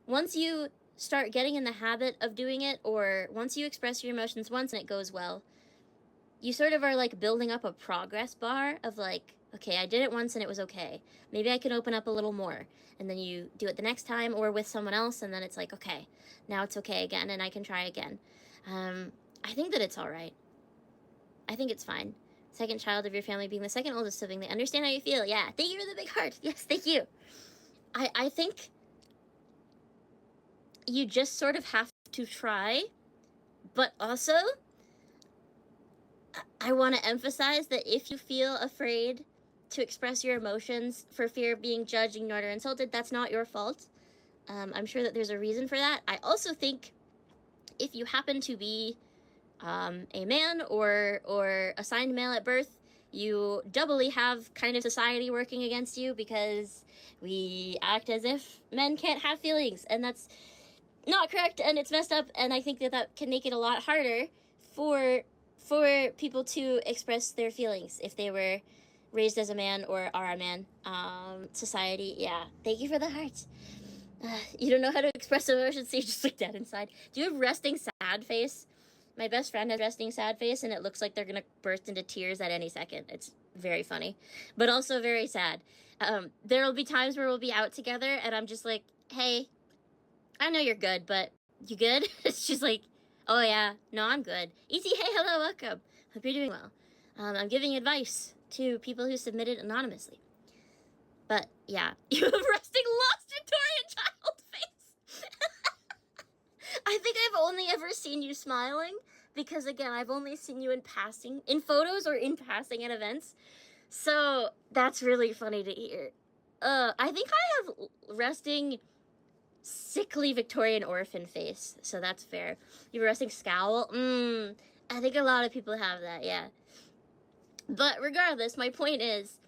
once you start getting in the habit of doing it, or once you express your emotions once and it goes well, you sort of are like building up a progress bar of like, okay, I did it once and it was okay. Maybe I can open up a little more. And then you do it the next time or with someone else, and then it's like, okay, now it's okay again and I can try again. I think that it's all right. I think it's fine. Second child of your family, being the second oldest sibling, they understand how you feel. Yeah, thank you for the big heart. Yes, thank you. I think you just sort of have to try, but also I want to emphasize that if you feel afraid to express your emotions for fear of being judged, ignored, or insulted, that's not your fault. I'm sure that there's a reason for that. I also think if you happen to be a man or assigned male at birth, you doubly have kind of society working against you, because we act as if men can't have feelings, and that's not correct, and it's messed up, and I think that that can make it a lot harder for people to express their feelings if they were raised as a man or are a man. Society, yeah. Thank you for the heart. You don't know how to express emotions, so you just look dead inside. Do you have resting sad face? My best friend has resting sad face, and it looks like they're gonna burst into tears at any second. It's very funny, but also very sad. There will be times where we'll be out together, and I'm just like, hey, I know you're good, but you good? She's like, oh yeah, no, I'm good. E.T., hey, hello, welcome. Hope you're doing well. I'm giving advice to people who submitted anonymously. But yeah, you have resting lost Victorian child face. I think I've only ever seen you smiling, because again, I've only seen you in passing, in photos or in passing at events. So that's really funny to hear. I think I have resting sickly Victorian orphan face, so that's fair. You have a resting scowl? I think a lot of people have that, yeah. But regardless, my point is,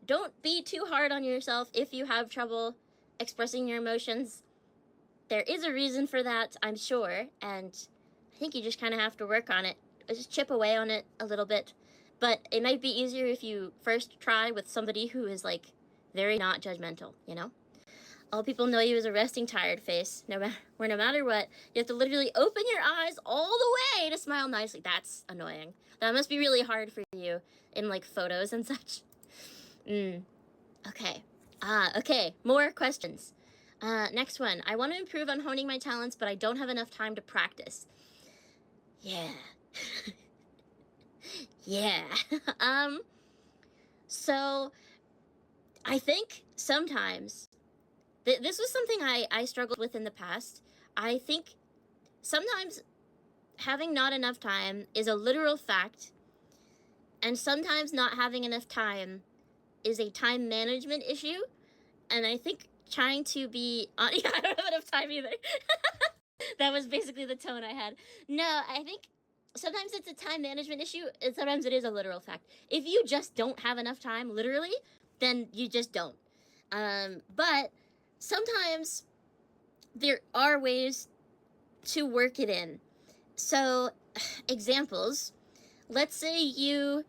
don't be too hard on yourself if you have trouble expressing your emotions. There is a reason for that, I'm sure, and I think you just kind of have to work on it. Just chip away on it a little bit. But it might be easier if you first try with somebody who is, like, very not judgmental, you know? All people know you as a resting tired face, no matter what, you have to literally open your eyes all the way to smile nicely. That's annoying. That must be really hard for you in, like, photos and such. Okay. Okay, more questions. Next one. I want to improve on honing my talents, but I don't have enough time to practice. Yeah. Yeah. So, I think sometimes, this was something I struggled with in the past. I think sometimes having not enough time is a literal fact, and sometimes not having enough time is a time management issue, and I think trying to be on... Yeah, I don't have enough time either. That was basically the tone I had. No, I think sometimes it's a time management issue, and sometimes it is a literal fact. If you just don't have enough time, literally, then you just don't. But sometimes there are ways to work it in. So, examples. Let's say you...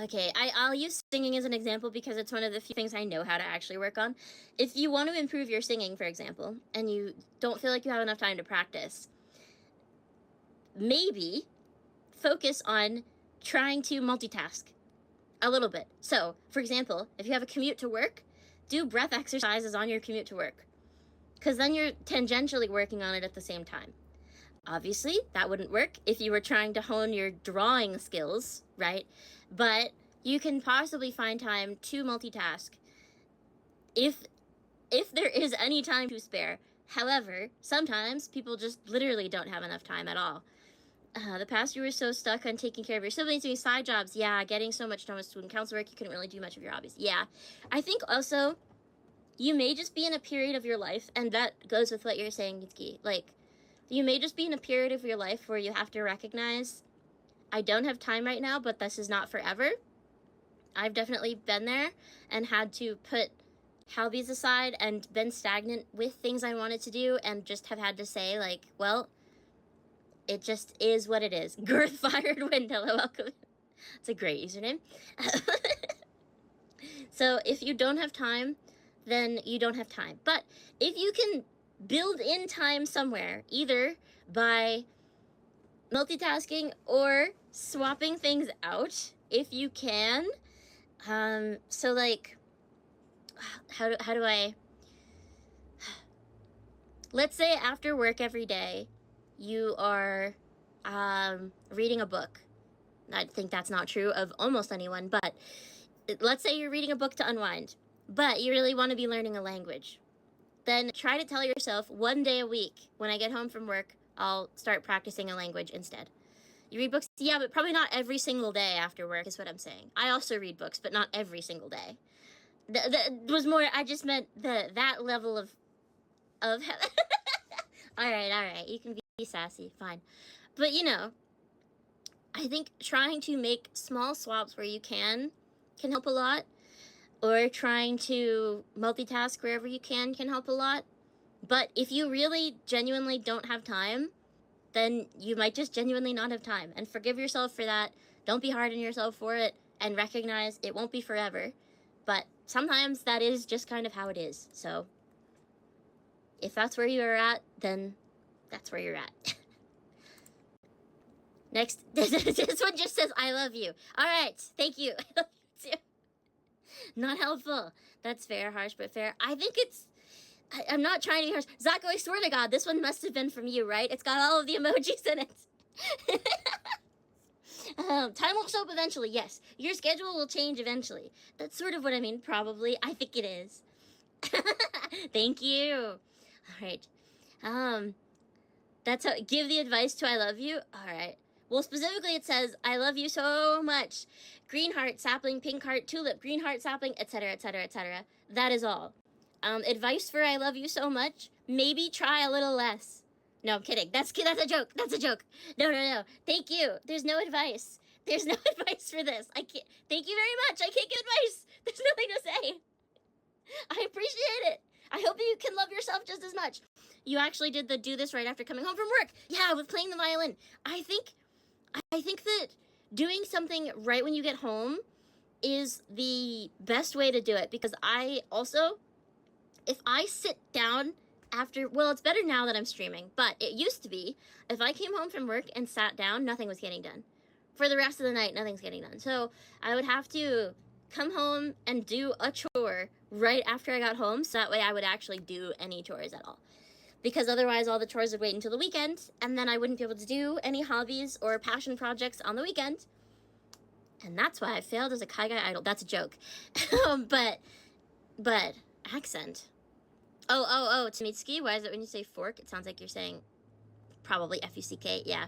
Okay, I'll use singing as an example because it's one of the few things I know how to actually work on. If you want to improve your singing, for example, and you don't feel like you have enough time to practice, maybe focus on trying to multitask a little bit. So, for example, if you have a commute to work, do breath exercises on your commute to work, because then you're tangentially working on it at the same time. Obviously, that wouldn't work if you were trying to hone your drawing skills, right? But you can possibly find time to multitask if there is any time to spare. However, sometimes people just literally don't have enough time at all. The past you were so stuck on taking care of your siblings, doing side jobs. Yeah, getting so much done with student council work, you couldn't really do much of your hobbies. Yeah. I think also, you may just be in a period of your life, and that goes with what you're saying, Yutsuki. Like, you may just be in a period of your life where you have to recognize, I don't have time right now, but this is not forever. I've definitely been there and had to put hobbies aside and been stagnant with things I wanted to do, and just have had to say, like, well, it just is what it is. Girth Fired Wind, hello, welcome. It's a great username. So if you don't have time, then you don't have time. But if you can build in time somewhere, either by multitasking or swapping things out, if you can. So like, how do I, let's say after work every day, you are reading a book. I think that's not true of almost anyone, but let's say you're reading a book to unwind, but you really want to be learning a language. Then try to tell yourself 1 day a week, when I get home from work, I'll start practicing a language instead. You read books? Yeah, but probably not every single day after work is what I'm saying. I also read books, but not every single day. That was more, I just meant that level of all right, you can be sassy, fine. But you know, I think trying to make small swaps where you can help a lot, or trying to multitask wherever you can help a lot. But if you really genuinely don't have time, then you might just genuinely not have time, and forgive yourself for that. Don't be hard on yourself for it, and recognize it won't be forever. But sometimes that is just kind of how it is. So if that's where you're at, then that's where you're at. Next, this one just says, I love you. All right, thank you. Not helpful. That's fair, harsh but fair. I think it's, I'm not trying to be harsh. Zacho, I swear to God, this one must have been from you, right? It's got all of the emojis in it. Time will show up eventually, yes. Your schedule will change eventually. That's sort of what I mean, probably. I think it is. Thank you. All right. That's how, give the advice to I love you. All right. Well, specifically it says, I love you so much. Green heart, sapling, pink heart, tulip, green heart, sapling, etc., etc., etc. That is all. Advice for I love you so much, maybe try a little less. No, I'm kidding. That's a joke. That's a joke. No. Thank you. There's no advice. There's no advice for this. I can't. Thank you very much. I can't give advice. There's nothing to say. I appreciate it. I hope you can love yourself just as much. You actually did the do this right after coming home from work. Yeah, with playing the violin. I think that doing something right when you get home is the best way to do it, because I also, if I sit down after, well, it's better now that I'm streaming, but it used to be, if I came home from work and sat down, nothing was getting done. For the rest of the night, nothing's getting done. So I would have to come home and do a chore right after I got home, so that way I would actually do any chores at all. Because otherwise all the chores would wait until the weekend, and then I wouldn't be able to do any hobbies or passion projects on the weekend. And that's why I failed as a Kai Guy idol. That's a joke. but accent. Oh, Tamitsuki, why is it when you say fork, it sounds like you're saying probably F-U-C-K, yeah.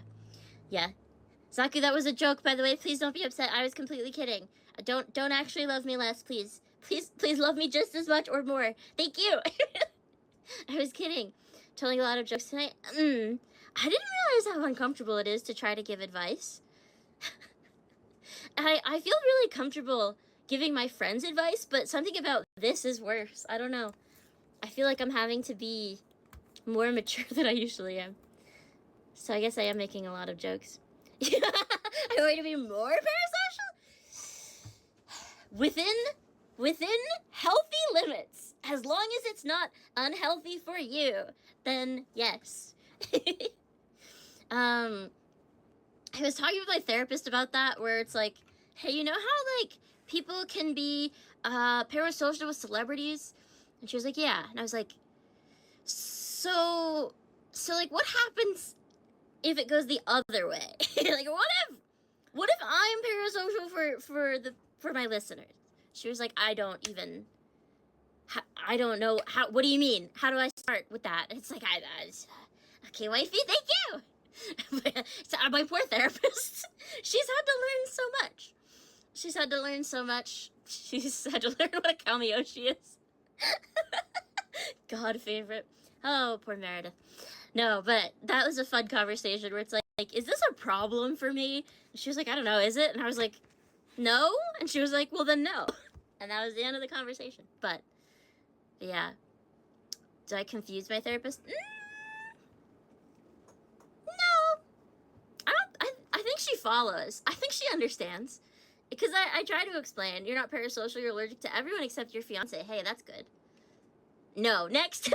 Zaku, that was a joke, by the way. Please don't be upset. I was completely kidding. Don't actually love me less, please. Please love me just as much or more. Thank you. I was kidding. Telling a lot of jokes tonight. I didn't realize how uncomfortable it is to try to give advice. I feel really comfortable giving my friends advice, but something about this is worse. I don't know. I feel like I'm having to be more mature than I usually am. So I guess I am making a lot of jokes. I'm going to be more parasocial? Within healthy limits. As long as it's not unhealthy for you, then yes. I was talking with my therapist about that, where it's like, hey, you know how, like, people can be parasocial with celebrities? And she was like, yeah. And I was like, so like, what happens if it goes the other way? Like, what if I'm parasocial for my listeners? She was like, I don't know how, what do you mean? How do I start with that? And it's like, okay, wifey, thank you. So, my poor therapist, she's had to learn so much. She's had to learn what a Kamiyoshi is. God favorite. Oh, poor Meredith. No, but that was a fun conversation where it's like, is this a problem for me? And she was like, I don't know, is it? And I was like, no? And she was like, well, then no. And that was the end of the conversation. But yeah. Did I confuse my therapist? No. I think she follows. I think she understands. Because I try to explain, you're not parasocial, you're allergic to everyone except your fiance. Hey, that's good. No, next.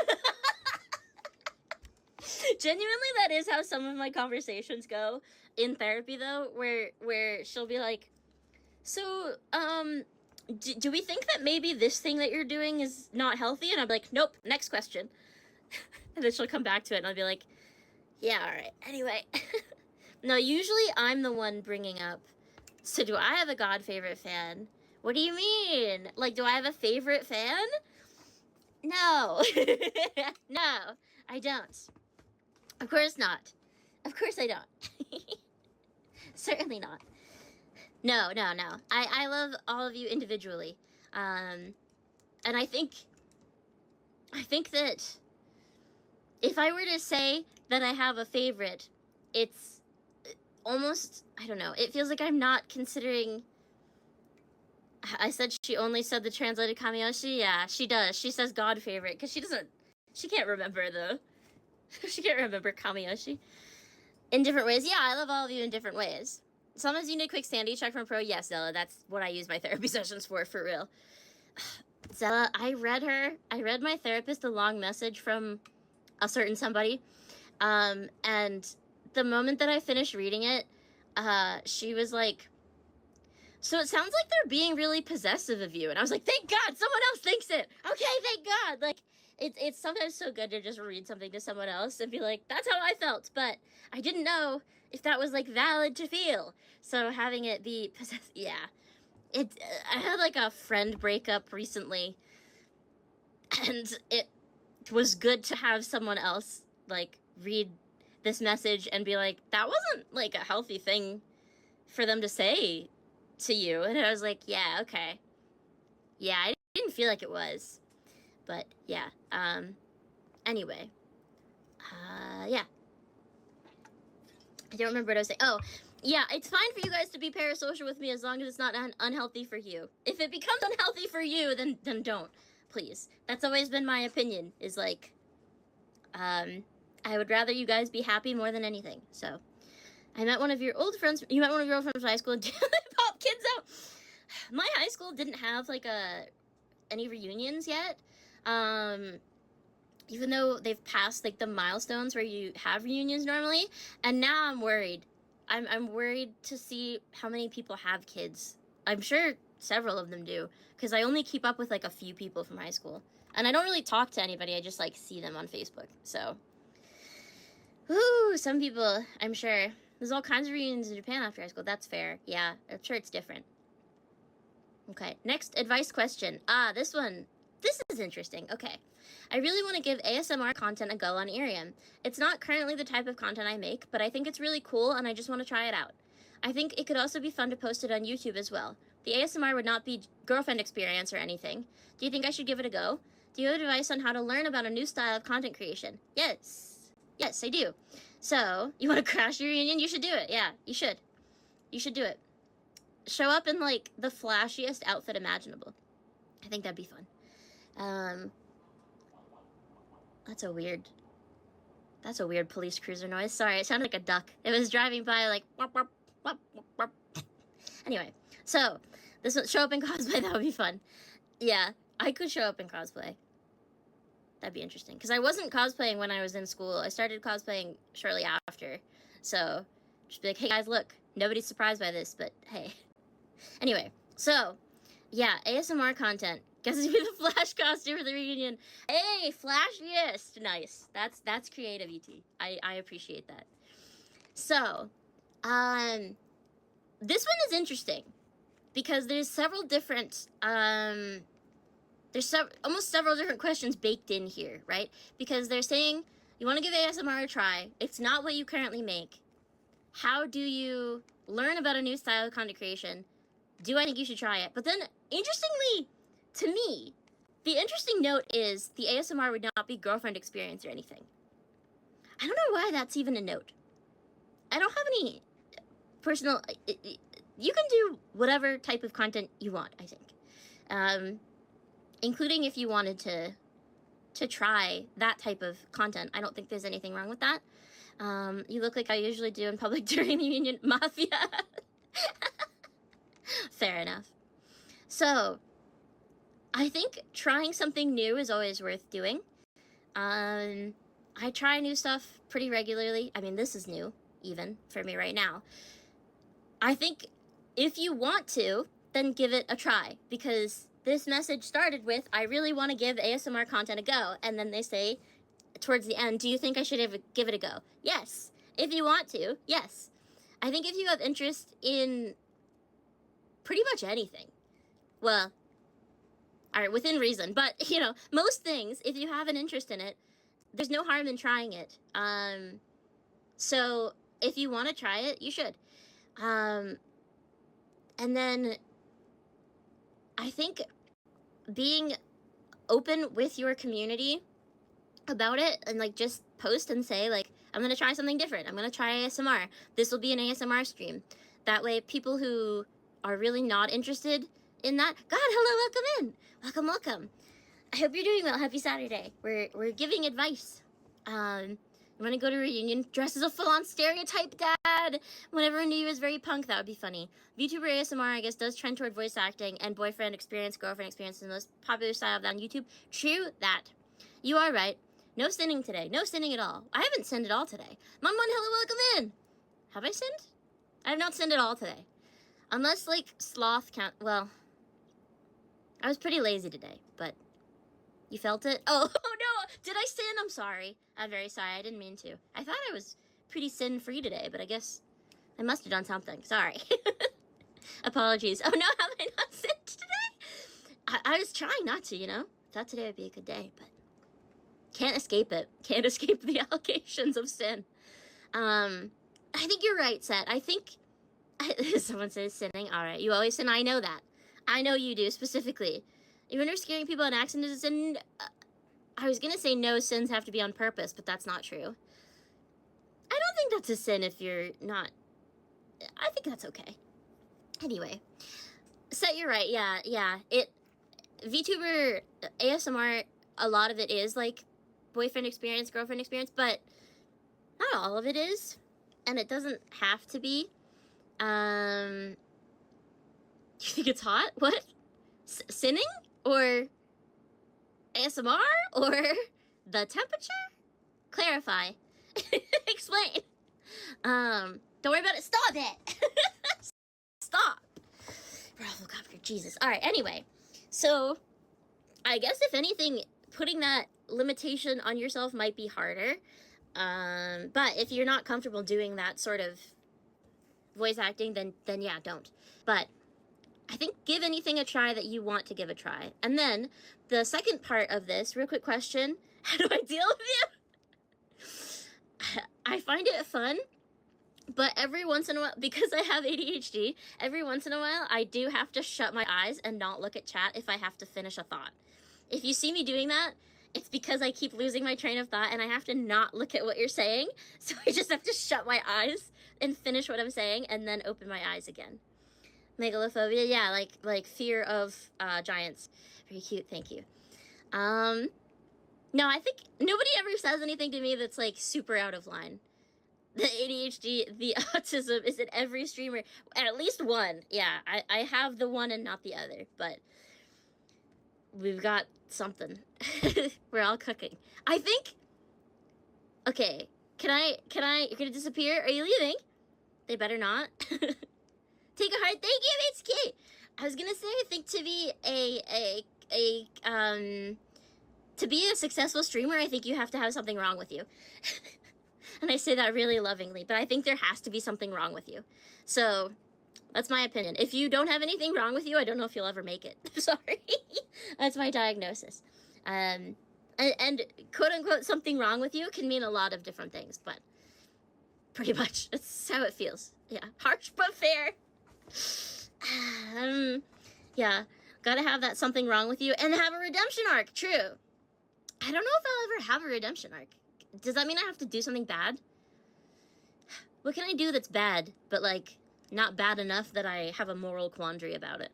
Genuinely, that is how some of my conversations go in therapy, though, where she'll be like, so, do we think that maybe this thing that you're doing is not healthy? And I'll be like, nope, next question. And then she'll come back to it, and I'll be like, yeah, all right. Anyway. No, usually I'm the one bringing up, so do I have a God favorite fan? What do you mean? Like, do I have a favorite fan? No. No, I don't. Of course not. Of course I don't. Certainly not. No. I love all of you individually. And I think that if I were to say that I have a favorite, it's almost, I don't know, it feels like I'm not considering. I said she only said the translated Kamiyoshi. Yeah, she does. She says God favorite because she can't remember she can't remember Kamiyoshi. In different ways. Yeah, I love all of you in different ways. Sometimes you need a quick sanity check from pro. Yes, Zella, that's what I use my therapy sessions for real. Zella, I read my therapist a long message from a certain somebody. And the moment that I finished reading it, she was like, so it sounds like they're being really possessive of you. And I was like, thank God, someone else thinks it. Okay, thank God. Like, it's sometimes so good to just read something to someone else and be like, that's how I felt. But I didn't know if that was, like, valid to feel. So having it be possessive, yeah. I had, like, a friend breakup recently. And it was good to have someone else, like, read this message and be like, that wasn't, like, a healthy thing for them to say to you. And I was like, yeah, okay. Yeah, I didn't feel like it was. But, yeah. Anyway. Yeah. I don't remember what I was saying. Oh, yeah, it's fine for you guys to be parasocial with me as long as it's not unhealthy for you. If it becomes unhealthy for you, then don't. Please. That's always been my opinion, is like, I would rather you guys be happy more than anything. So, I met one of your old friends. You met one of your old friends from high school and pop kids out. My high school didn't have, like, any reunions yet. Even though they've passed, like, the milestones where you have reunions normally. And now I'm worried. I'm worried to see how many people have kids. I'm sure several of them do. Because I only keep up with, like, a few people from high school. And I don't really talk to anybody. I just, like, see them on Facebook. So, whoo, some people, I'm sure. There's all kinds of reunions in Japan after high school. That's fair. Yeah, I'm sure it's different. Okay, next advice question. This one. This is interesting. Okay. I really want to give ASMR content a go on IRIAM. It's not currently the type of content I make, but I think it's really cool and I just want to try it out. I think it could also be fun to post it on YouTube as well. The ASMR would not be girlfriend experience or anything. Do you think I should give it a go? Do you have advice on how to learn about a new style of content creation? Yes. Yes, I do. So, you want to crash your reunion? You should do it. Yeah, you should. You should do it. Show up in, like, the flashiest outfit imaginable. I think that'd be fun. That's a weird police cruiser noise. Sorry, it sounded like a duck. It was driving by, like, wop, wop, wop, wop, wop. Anyway, so, this one, show up in cosplay, that would be fun. Yeah, I could show up in cosplay. That'd be interesting. Because I wasn't cosplaying when I was in school. I started cosplaying shortly after. So, just be like, hey guys, look, nobody's surprised by this, but hey. Anyway, so, yeah, ASMR content. Guess it'd be the Flash costume for the reunion. Hey, flashiest. Nice. That's creative, ET. I appreciate that. So, this one is interesting because there's several different, almost several different questions baked in here, right? Because they're saying, you want to give ASMR a try. It's not what you currently make. How do you learn about a new style of content creation? Do I think you should try it? But then, interestingly, to me, the interesting note is the ASMR would not be girlfriend experience or anything. I don't know why that's even a note. I don't have any personal... You can do whatever type of content you want, I think. Including if you wanted to try that type of content. I don't think there's anything wrong with that. You look like I usually do in public during the reunion. Mafia. Fair enough. So, I think trying something new is always worth doing. I try new stuff pretty regularly. I mean, this is new, even, for me right now. I think if you want to, then give it a try, because this message started with, I really want to give ASMR content a go, and then they say, towards the end, do you think I should give it a go? Yes. If you want to, yes. I think if you have interest in pretty much anything, well, all right, within reason, but, you know, most things, if you have an interest in it, there's no harm in trying it. So if you want to try it, you should. And then I think being open with your community about it, and like just post and say like, I'm gonna try something different. I'm gonna try ASMR. This will be an ASMR stream. That way people who are really not interested in that, God, hello, welcome in. Welcome, welcome. I hope you're doing well. Happy Saturday. We're giving advice. You want to go to a reunion, dress as a full-on stereotype dad. When everyone knew you was very punk, that would be funny. VTuber ASMR, I guess, does trend toward voice acting, and boyfriend experience, girlfriend experience is the most popular style of that on YouTube. True that. You are right. No sinning today. No sinning at all. I haven't sinned at all today. Mom, hello, welcome in. Have I sinned? I have not sinned at all today. Unless, like, sloth count. Well, I was pretty lazy today, but you felt it? Oh, no! Did I sin? I'm sorry. I'm very sorry. I didn't mean to. I thought I was pretty sin-free today, but I guess I must have done something. Sorry. Apologies. Oh, no, have I not sinned today? I was trying not to, you know? Thought today would be a good day, but can't escape it. Can't escape the allegations of sin. I think you're right, Seth. I think... Someone says sinning. All right. You always sin. I know that. I know you do, specifically. Even if you're scaring people in accident is a sin. I was gonna say no sins have to be on purpose, but that's not true. I don't think that's a sin if you're not... I think that's okay. Anyway. Set, you're right. Yeah. VTuber ASMR, a lot of it is like boyfriend experience, girlfriend experience, but not all of it is. And it doesn't have to be. You think it's hot? What? Sinning? Or ASMR? Or the temperature? Clarify. Explain. Don't worry about it. Stop it. Stop. Rafflecopter, Jesus. All right, anyway. So, I guess if anything, putting that limitation on yourself might be harder. But if you're not comfortable doing that sort of voice acting, then yeah, don't. But I think give anything a try that you want to give a try. And then the second part of this, real quick question, how do I deal with you? I find it fun, but every once in a while, because I have ADHD, every once in a while I do have to shut my eyes and not look at chat if I have to finish a thought. If you see me doing that, it's because I keep losing my train of thought and I have to not look at what you're saying. So I just have to shut my eyes and finish what I'm saying and then open my eyes again. Megalophobia, yeah, like fear of giants. Very cute, thank you. No, I think nobody ever says anything to me that's like super out of line. The ADHD, the autism is in every streamer. At least one, yeah. I have the one and not the other, but we've got something. We're all cooking. I think, okay, can I, you're gonna disappear? Are you leaving? They better not. Take a heart. Thank you, it's cute. I was gonna say, I think to be to be a successful streamer, I think you have to have something wrong with you. And I say that really lovingly, but I think there has to be something wrong with you. So, that's my opinion. If you don't have anything wrong with you, I don't know if you'll ever make it. Sorry. That's my diagnosis. And quote-unquote something wrong with you can mean a lot of different things, but pretty much, that's how it feels. Yeah, harsh but fair. Yeah, gotta have that something wrong with you and have a redemption arc. True. I don't know if I'll ever have a redemption arc. Does that mean I have to do something bad? What can I do that's bad, but like not bad enough that I have a moral quandary about it?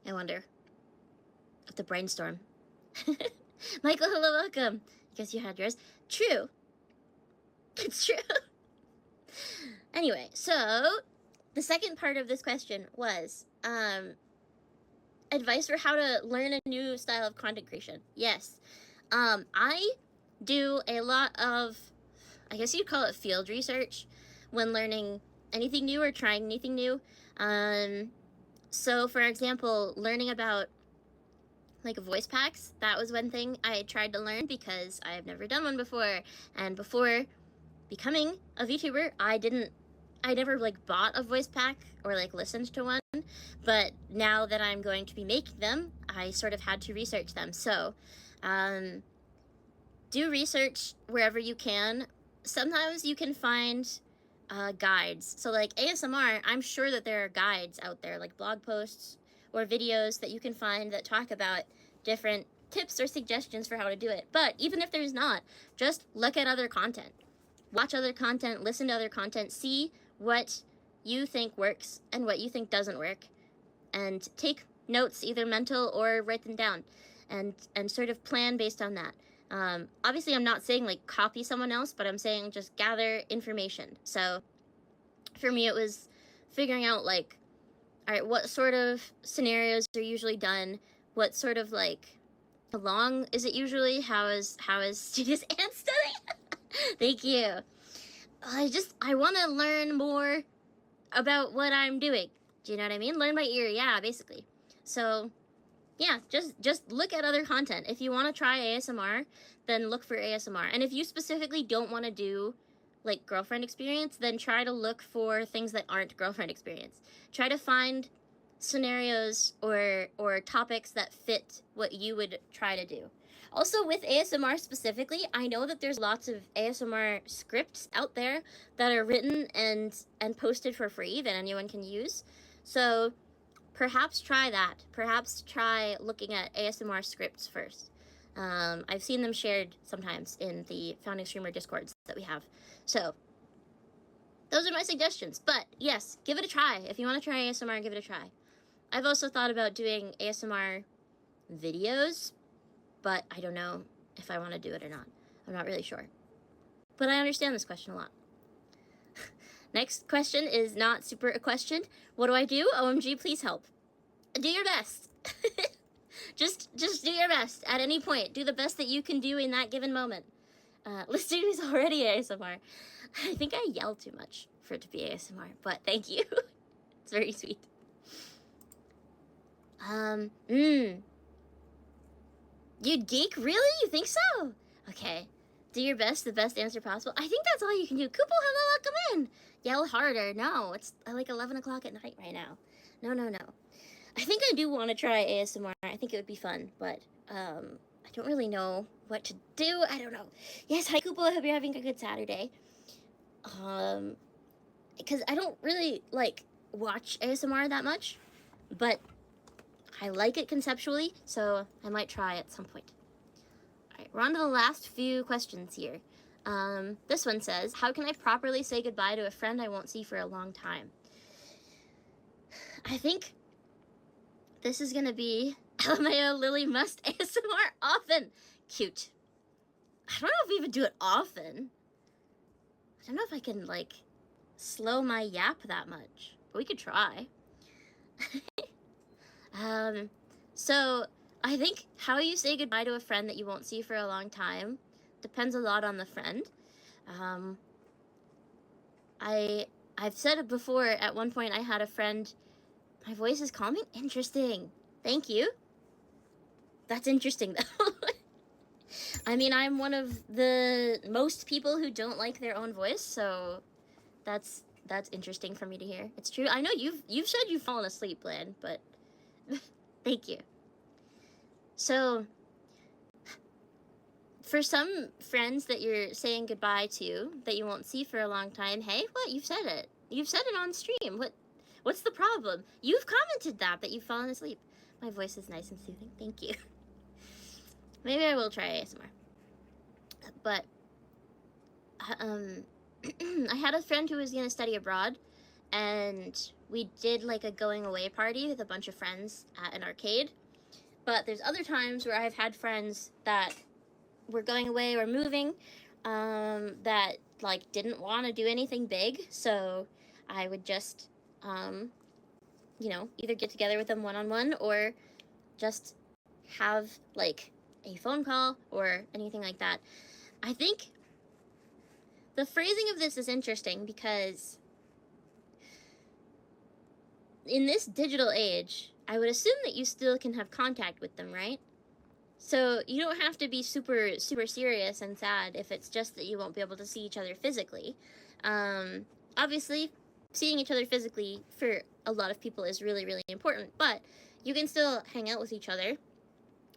I wonder. I have to brainstorm. Michael, hello, welcome. I guess you had yours. True. It's true. Anyway, so the second part of this question was, advice for how to learn a new style of content creation. Yes. I do a lot of, I guess you'd call it field research when learning anything new or trying anything new. So for example, learning about like voice packs, that was one thing I tried to learn because I have never done one before. And before becoming a VTuber, I never like bought a voice pack or like listened to one, but now that I'm going to be making them, I sort of had to research them. So, do research wherever you can. Sometimes you can find guides. So like ASMR, I'm sure that there are guides out there, like blog posts or videos that you can find that talk about different tips or suggestions for how to do it. But even if there's not, just look at other content. Watch other content, listen to other content, see what you think works and what you think doesn't work, and take notes, either mental or write them down, and sort of plan based on that. Obviously, I'm not saying like copy someone else, but I'm saying just gather information. So for me, it was figuring out like, all right, what sort of scenarios are usually done? What sort of like, how long is it usually? How is Studious Ant studying? Thank you. I want to learn more about what I'm doing. Do you know what I mean? Learn by ear, yeah, basically. So yeah, just look at other content. If you want to try ASMR, then look for ASMR. And if you specifically don't want to do like girlfriend experience, then try to look for things that aren't girlfriend experience. Try to find scenarios or topics that fit what you would try to do. Also, with ASMR specifically, I know that there's lots of ASMR scripts out there that are written and posted for free that anyone can use. So perhaps try that. Perhaps try looking at ASMR scripts first. I've seen them shared sometimes in the Founding Streamer Discords that we have. So those are my suggestions. But yes, give it a try. If you want to try ASMR, give it a try. I've also thought about doing ASMR videos, but I don't know if I want to do it or not. I'm not really sure. But I understand this question a lot. Next question is not super a question. What do I do? OMG, please help. Do your best. just do your best at any point. Do the best that you can do in that given moment. Listening is already ASMR. I think I yell too much for it to be ASMR, but thank you. It's very sweet. You'd geek? Really? You think so? Okay. Do your best, the best answer possible. I think that's all you can do. Kupo, hello, welcome in. Yell harder. No, it's like 11 o'clock at night right now. No. I think I do want to try ASMR. I think it would be fun, but I don't really know what to do. I don't know. Yes, hi Kupo. I hope you're having a good Saturday. Because I don't really like watch ASMR that much, but I like it conceptually, so I might try at some point. All right, we're on to the last few questions here. This one says, how can I properly say goodbye to a friend I won't see for a long time? I think this is gonna be LMAO Lily must ASMR often. Cute. I don't know if we even do it often. I don't know if I can, like, slow my yap that much, but we could try. So I think how you say goodbye to a friend that you won't see for a long time depends a lot on the friend. I've said it before, at one point I had a friend, my voice is calming? Interesting. Thank you. That's interesting though. I mean, I'm one of the most people who don't like their own voice, so that's interesting for me to hear. It's true. I know you've said you've fallen asleep, Lan, but thank you. So for some friends that you're saying goodbye to that you won't see for a long time, hey, what? You've said it. You've said it on stream. What's the problem? You've commented that you've fallen asleep. My voice is nice and soothing. Thank you. Maybe I will try ASMR. But I had a friend who was going to study abroad, and we did like a going away party with a bunch of friends at an arcade. But there's other times where I've had friends that were going away or moving that like didn't want to do anything big, so I would just you know, either get together with them one-on-one or just have like a phone call or anything like that. I think the phrasing of this is interesting because in this digital age, I would assume that you still can have contact with them, right? So you don't have to be super serious and sad if it's just that you won't be able to see each other physically. Obviously, seeing each other physically for a lot of people is really, really important, but you can still hang out with each other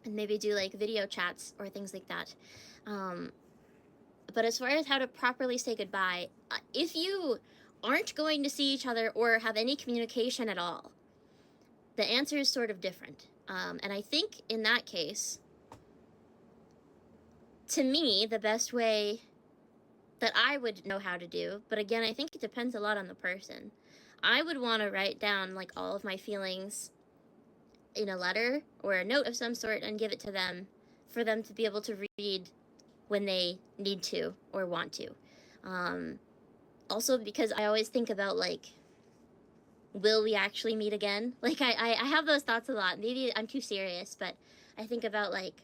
and maybe do like video chats or things like that. But as far as how to properly say goodbye, if you aren't going to see each other or have any communication at all, the answer is sort of different. And I think in that case, to me, the best way that I would know how to do, but again, I think it depends a lot on the person. I would want to write down like all of my feelings in a letter or a note of some sort and give it to them for them to be able to read when they need to or want to. Also because I always think about like, will we actually meet again? Like I have those thoughts a lot. Maybe I'm too serious, but I think about like,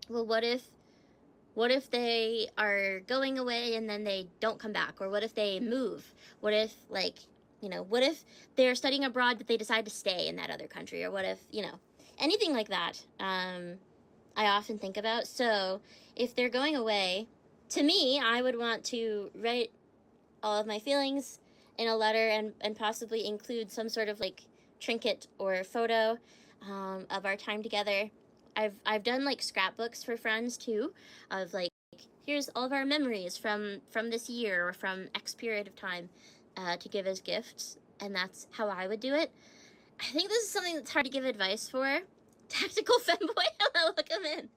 well, what if they are going away and then they don't come back? Or what if they move? What if, like, you know, what if they're studying abroad but they decide to stay in that other country? Or what if, you know, anything like that, I often think about. So if they're going away, to me, I would want to write all of my feelings in a letter and possibly include some sort of, like, trinket or photo of our time together. I've done like scrapbooks for friends too, of like, here's all of our memories from this year or from X period of time, to give as gifts, and that's how I would do it. I think this is something that's hard to give advice for. Tactical femboy, hello, welcome in.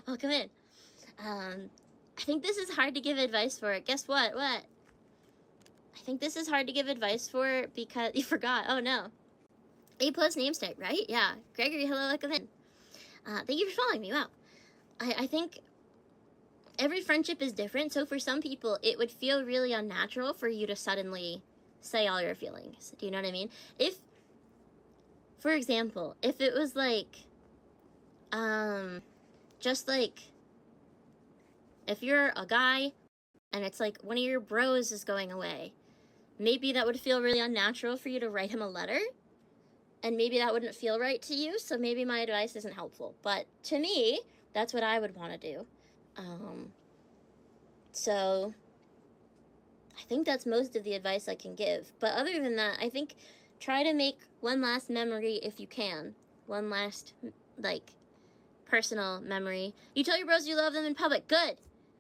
Welcome in. I think this is hard to give advice for. Guess what? What? I think this is hard to give advice for because you forgot. Oh no. A+ names type, right? Yeah. Gregory, hello, welcome in. Thank you for following me. Wow. I think every friendship is different. So for some people, it would feel really unnatural for you to suddenly say all your feelings. Do you know what I mean? If, for example, if it was like, just like, if you're a guy and it's like one of your bros is going away, maybe that would feel really unnatural for you to write him a letter. And maybe that wouldn't feel right to you, so maybe my advice isn't helpful. But to me, that's what I would want to do. So I think that's most of the advice I can give. But other than that, I think try to make one last memory if you can. One last, like, personal memory. You tell your bros you love them in public. Good.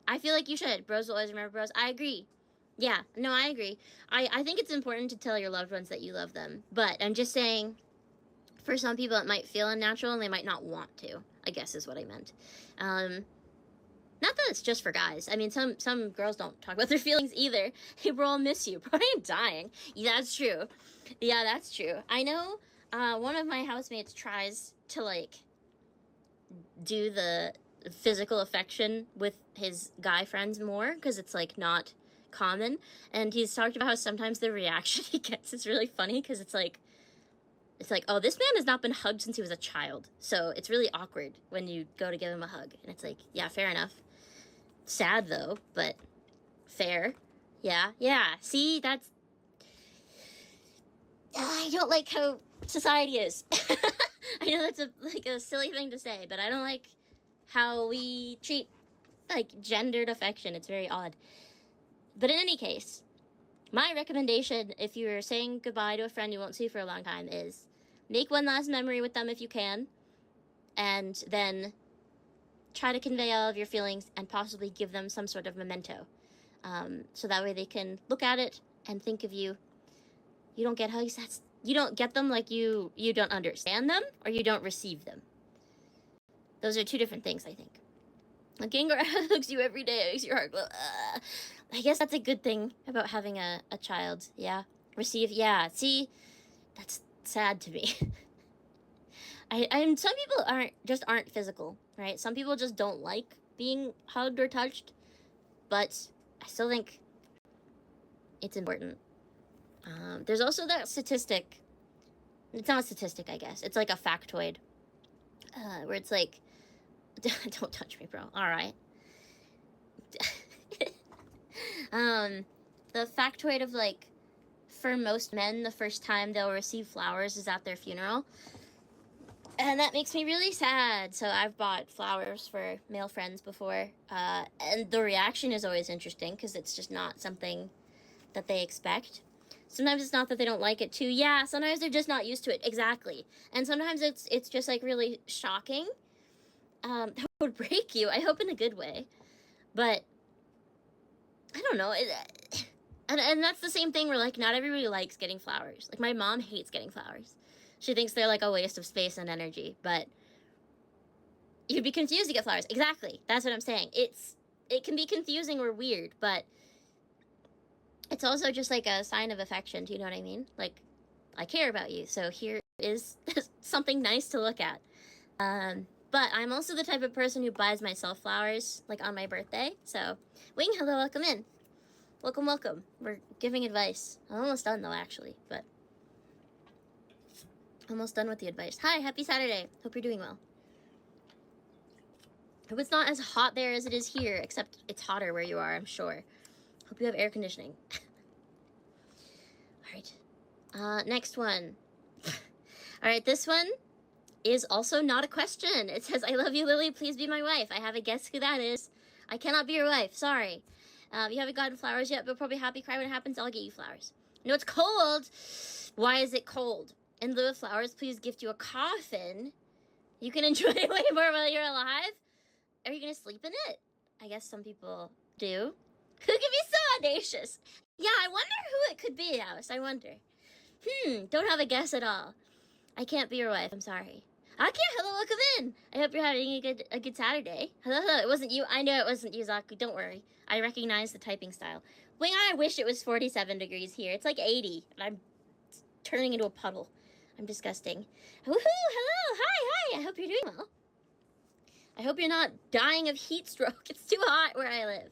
I feel like you should. Bros will always remember bros. I agree. Yeah, no, I agree. I think it's important to tell your loved ones that you love them. But I'm just saying, for some people, it might feel unnatural and they might not want to, I guess is what I meant. Not that it's just for guys. I mean, some girls don't talk about their feelings either. Hey, bro, I'll miss you. Bro, I'm dying. Yeah, that's true. Yeah, that's true. I know one of my housemates tries to, like, do the physical affection with his guy friends more because it's, like, not common. And he's talked about how sometimes the reaction he gets is really funny because it's like, oh, this man has not been hugged since he was a child. So it's really awkward when you go to give him a hug. And it's like, yeah, fair enough. Sad, though, but fair. Yeah. See, that's... I don't like how society is. I know that's a silly thing to say, but I don't like how we treat, like, gendered affection. It's very odd. But in any case, my recommendation, if you're saying goodbye to a friend you won't see for a long time, is make one last memory with them if you can, and then try to convey all of your feelings and possibly give them some sort of memento. So that way they can look at it and think of you. You don't get hugs, you don't get them like you don't understand them or you don't receive them. Those are two different things, I think. A Gengar hugs you every day, it makes your heart glow. I guess that's a good thing about having a child, yeah. Receive, yeah, see, that's sad to me. Some people aren't physical, right? Some people just don't like being hugged or touched, but I still think it's important. There's also that statistic. It's not a statistic, I guess. It's like a factoid where it's like, don't touch me, bro. All right. The factoid of like, for most men, the first time they'll receive flowers is at their funeral. And that makes me really sad. So I've bought flowers for male friends before. And the reaction is always interesting because it's just not something that they expect. Sometimes it's not that they don't like it too. Yeah, sometimes they're just not used to it. Exactly. And sometimes it's just like really shocking. That would break you. I hope in a good way. But I don't know. And that's the same thing where like not everybody likes getting flowers. Like my mom hates getting flowers. She thinks they're like a waste of space and energy. But you'd be confused to get flowers. Exactly. That's what I'm saying. It can be confusing or weird, but it's also just like a sign of affection. Do you know what I mean? Like, I care about you, so here is something nice to look at. But I'm also the type of person who buys myself flowers, like, on my birthday. So, Wing, hello, welcome in. Welcome, welcome. We're giving advice. I'm almost done, though, actually, but almost done with the advice. Hi, happy Saturday. Hope you're doing well. Hope it's not as hot there as it is here, except it's hotter where you are, I'm sure. Hope you have air conditioning. Alright. Next one. Alright, this one is also not a question. It says, I love you, Lily. Please be my wife. I have a guess who that is. I cannot be your wife. Sorry. You haven't gotten flowers yet, but probably happy cry when it happens. I'll get you flowers. No, it's cold. Why is it cold? In lieu of flowers, please gift you a coffin. You can enjoy it way more while you're alive. Are you going to sleep in it? I guess some people do. Who can be so audacious? Yeah, I wonder who it could be, Alice. I wonder. Don't have a guess at all. I can't be your wife. I'm sorry. I can't. Hello, welcome in. I hope you're having a good Saturday. Hello, it wasn't you. I know it wasn't you, Zaku. Don't worry. I recognize the typing style. Wing, I wish it was 47 degrees here. It's like 80, and I'm turning into a puddle. I'm disgusting. Woohoo! Hello! Hi! I hope you're doing well. I hope you're not dying of heat stroke. It's too hot where I live.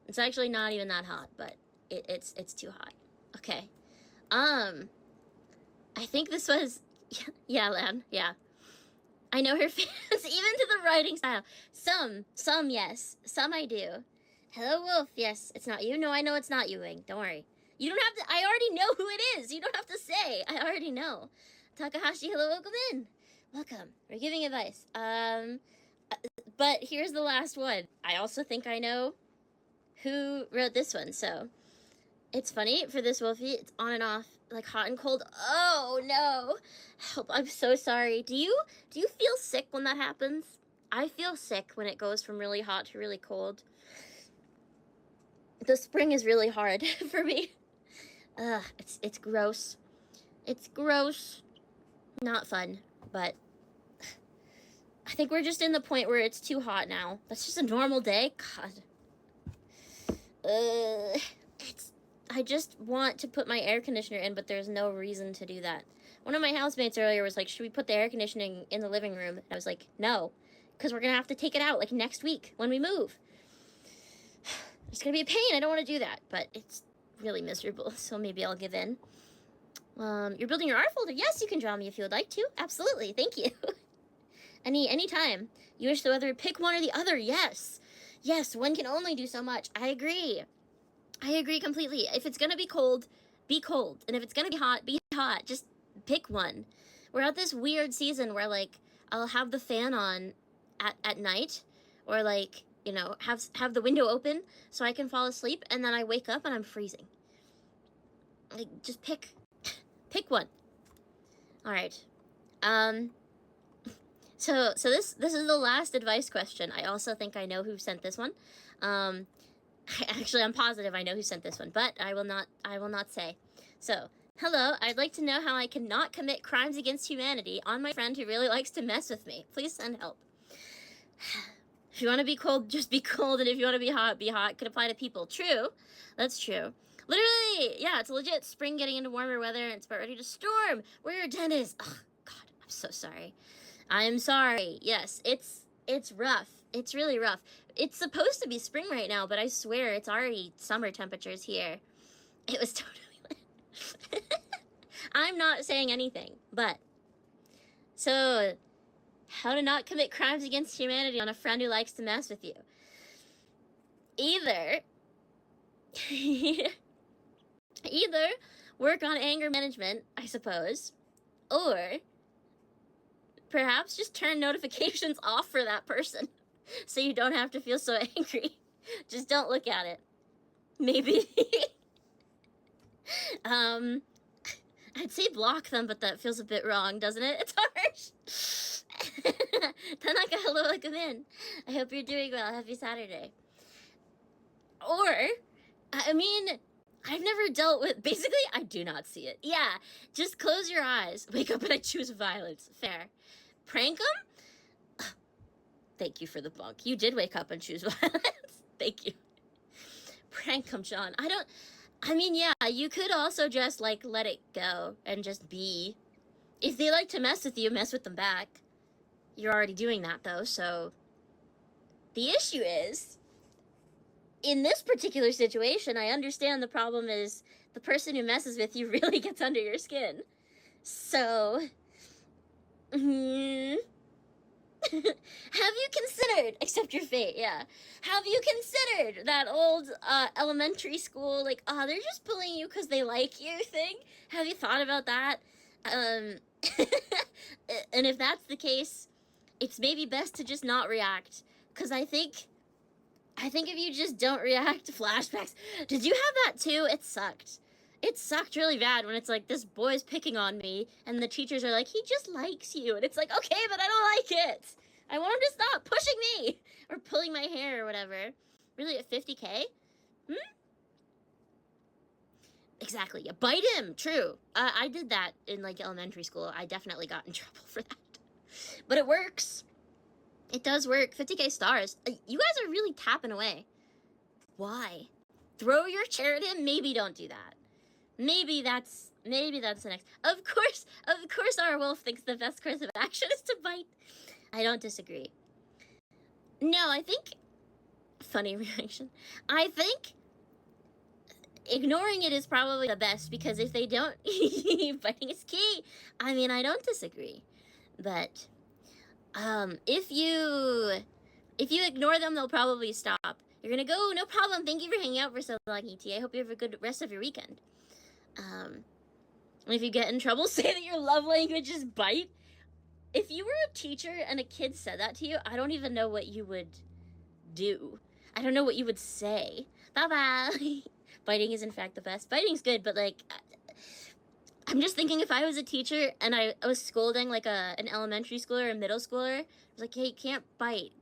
It's actually not even that hot, but it's too hot. Okay. I think this was... Yeah, Lan. Yeah. I know her fans, even to the writing style. Some, yes. Some I do. Hello, Wolf. Yes, it's not you. No, I know it's not you, Wing. Don't worry. You don't have to... I already know who it is. You don't have to say. I already know. Takahashi, hello, welcome in. Welcome. We're giving advice. But here's the last one. I also think I know who wrote this one, so... It's funny, for this Wolfie, it's on and off, like hot and cold. Oh, no. Help, I'm so sorry. Do you feel sick when that happens? I feel sick when it goes from really hot to really cold. The spring is really hard for me. Ugh, it's gross. It's gross. Not fun, but I think we're just in the point where it's too hot now. That's just a normal day. God. I just want to put my air conditioner in, but there's no reason to do that. One of my housemates earlier was like, should we put the air conditioning in the living room? And I was like, no, because we're going to have to take it out like next week when we move. It's going to be a pain. I don't want to do that, but it's really miserable, so maybe I'll give in. You're building your art folder? Yes, you can draw me if you would like to. Absolutely. Thank you. Any time. You wish the weather pick one or the other? Yes. Yes, one can only do so much. I agree. I agree completely. If it's gonna be cold, be cold. And if it's gonna be hot. Just pick one. We're at this weird season where, like, I'll have the fan on at night, or, like, you know, have the window open so I can fall asleep, and then I wake up and I'm freezing. Like, just pick one. All right. So this is the last advice question. I also think I know who sent this one. Actually, I'm positive I know who sent this one, but I will not say. So, hello, I'd like to know how I cannot commit crimes against humanity on my friend who really likes to mess with me. Please send help. If you want to be cold, just be cold, and if you want to be hot, be hot. Could apply to people. True. That's true. Literally, yeah, it's legit spring getting into warmer weather, and it's about ready to storm. Where your den is. Oh, God, I'm so sorry. I'm sorry. Yes, it's rough. It's really rough. It's supposed to be spring right now, but I swear it's already summer temperatures here. It was totally I'm not saying anything, but... So, How to not commit crimes against humanity on a friend who likes to mess with you. Either work on anger management, I suppose, or perhaps just turn notifications off for that person so you don't have to feel so angry. Just don't look at it. Maybe. I'd say block them, but that feels a bit wrong, doesn't it? It's harsh. Tanaka, hello, welcome in. I hope you're doing well. Happy Saturday. Or, I mean, I've never dealt with, basically, I do not see it. Yeah, just close your eyes. Wake up and I choose violence. Fair. Prank them? Thank you for the bunk. You did wake up and choose violence. Thank you. Prank them, John. I mean, yeah, you could also just, like, let it go and just be. If they like to mess with you, mess with them back. You're already doing that, though, so. The issue is, in this particular situation, I understand the problem is the person who messes with you really gets under your skin. So. Have you considered, accept your fate, yeah. Have you considered that old elementary school, like, they're just bullying you because they like you thing? Have you thought about that? And if that's the case, it's maybe best to just not react. Because I think if you just don't react, flashbacks. Did you have that too? It sucked. It sucked really bad when it's like, this boy's picking on me, and the teachers are like, he just likes you. And it's like, okay, but I don't like it. I want him to stop pushing me or pulling my hair or whatever. Really, at 50K? Exactly. Yeah, bite him. True. I did that in, like, elementary school. I definitely got in trouble for that. But it works. It does work. 50K stars. You guys are really tapping away. Why? Throw your chair at him? Maybe don't do that. Maybe that's the next. Of course, our wolf thinks the best course of action is to bite. I don't disagree. No, I think, funny reaction. I think ignoring it is probably the best, because if they don't, biting is key. I mean, I don't disagree. But, if you ignore them, they'll probably stop. You're gonna go, no problem, thank you for hanging out for so long, ET. I hope you have a good rest of your weekend. If you get in trouble, say that your love language is bite. If you were a teacher and a kid said that to you, I don't even know what you would do. I don't know what you would say. Bye-bye. Biting is in fact the best. Biting's good, but like, I'm just thinking if I was a teacher and I was scolding like an elementary schooler or a middle schooler, I was like, hey, you can't bite.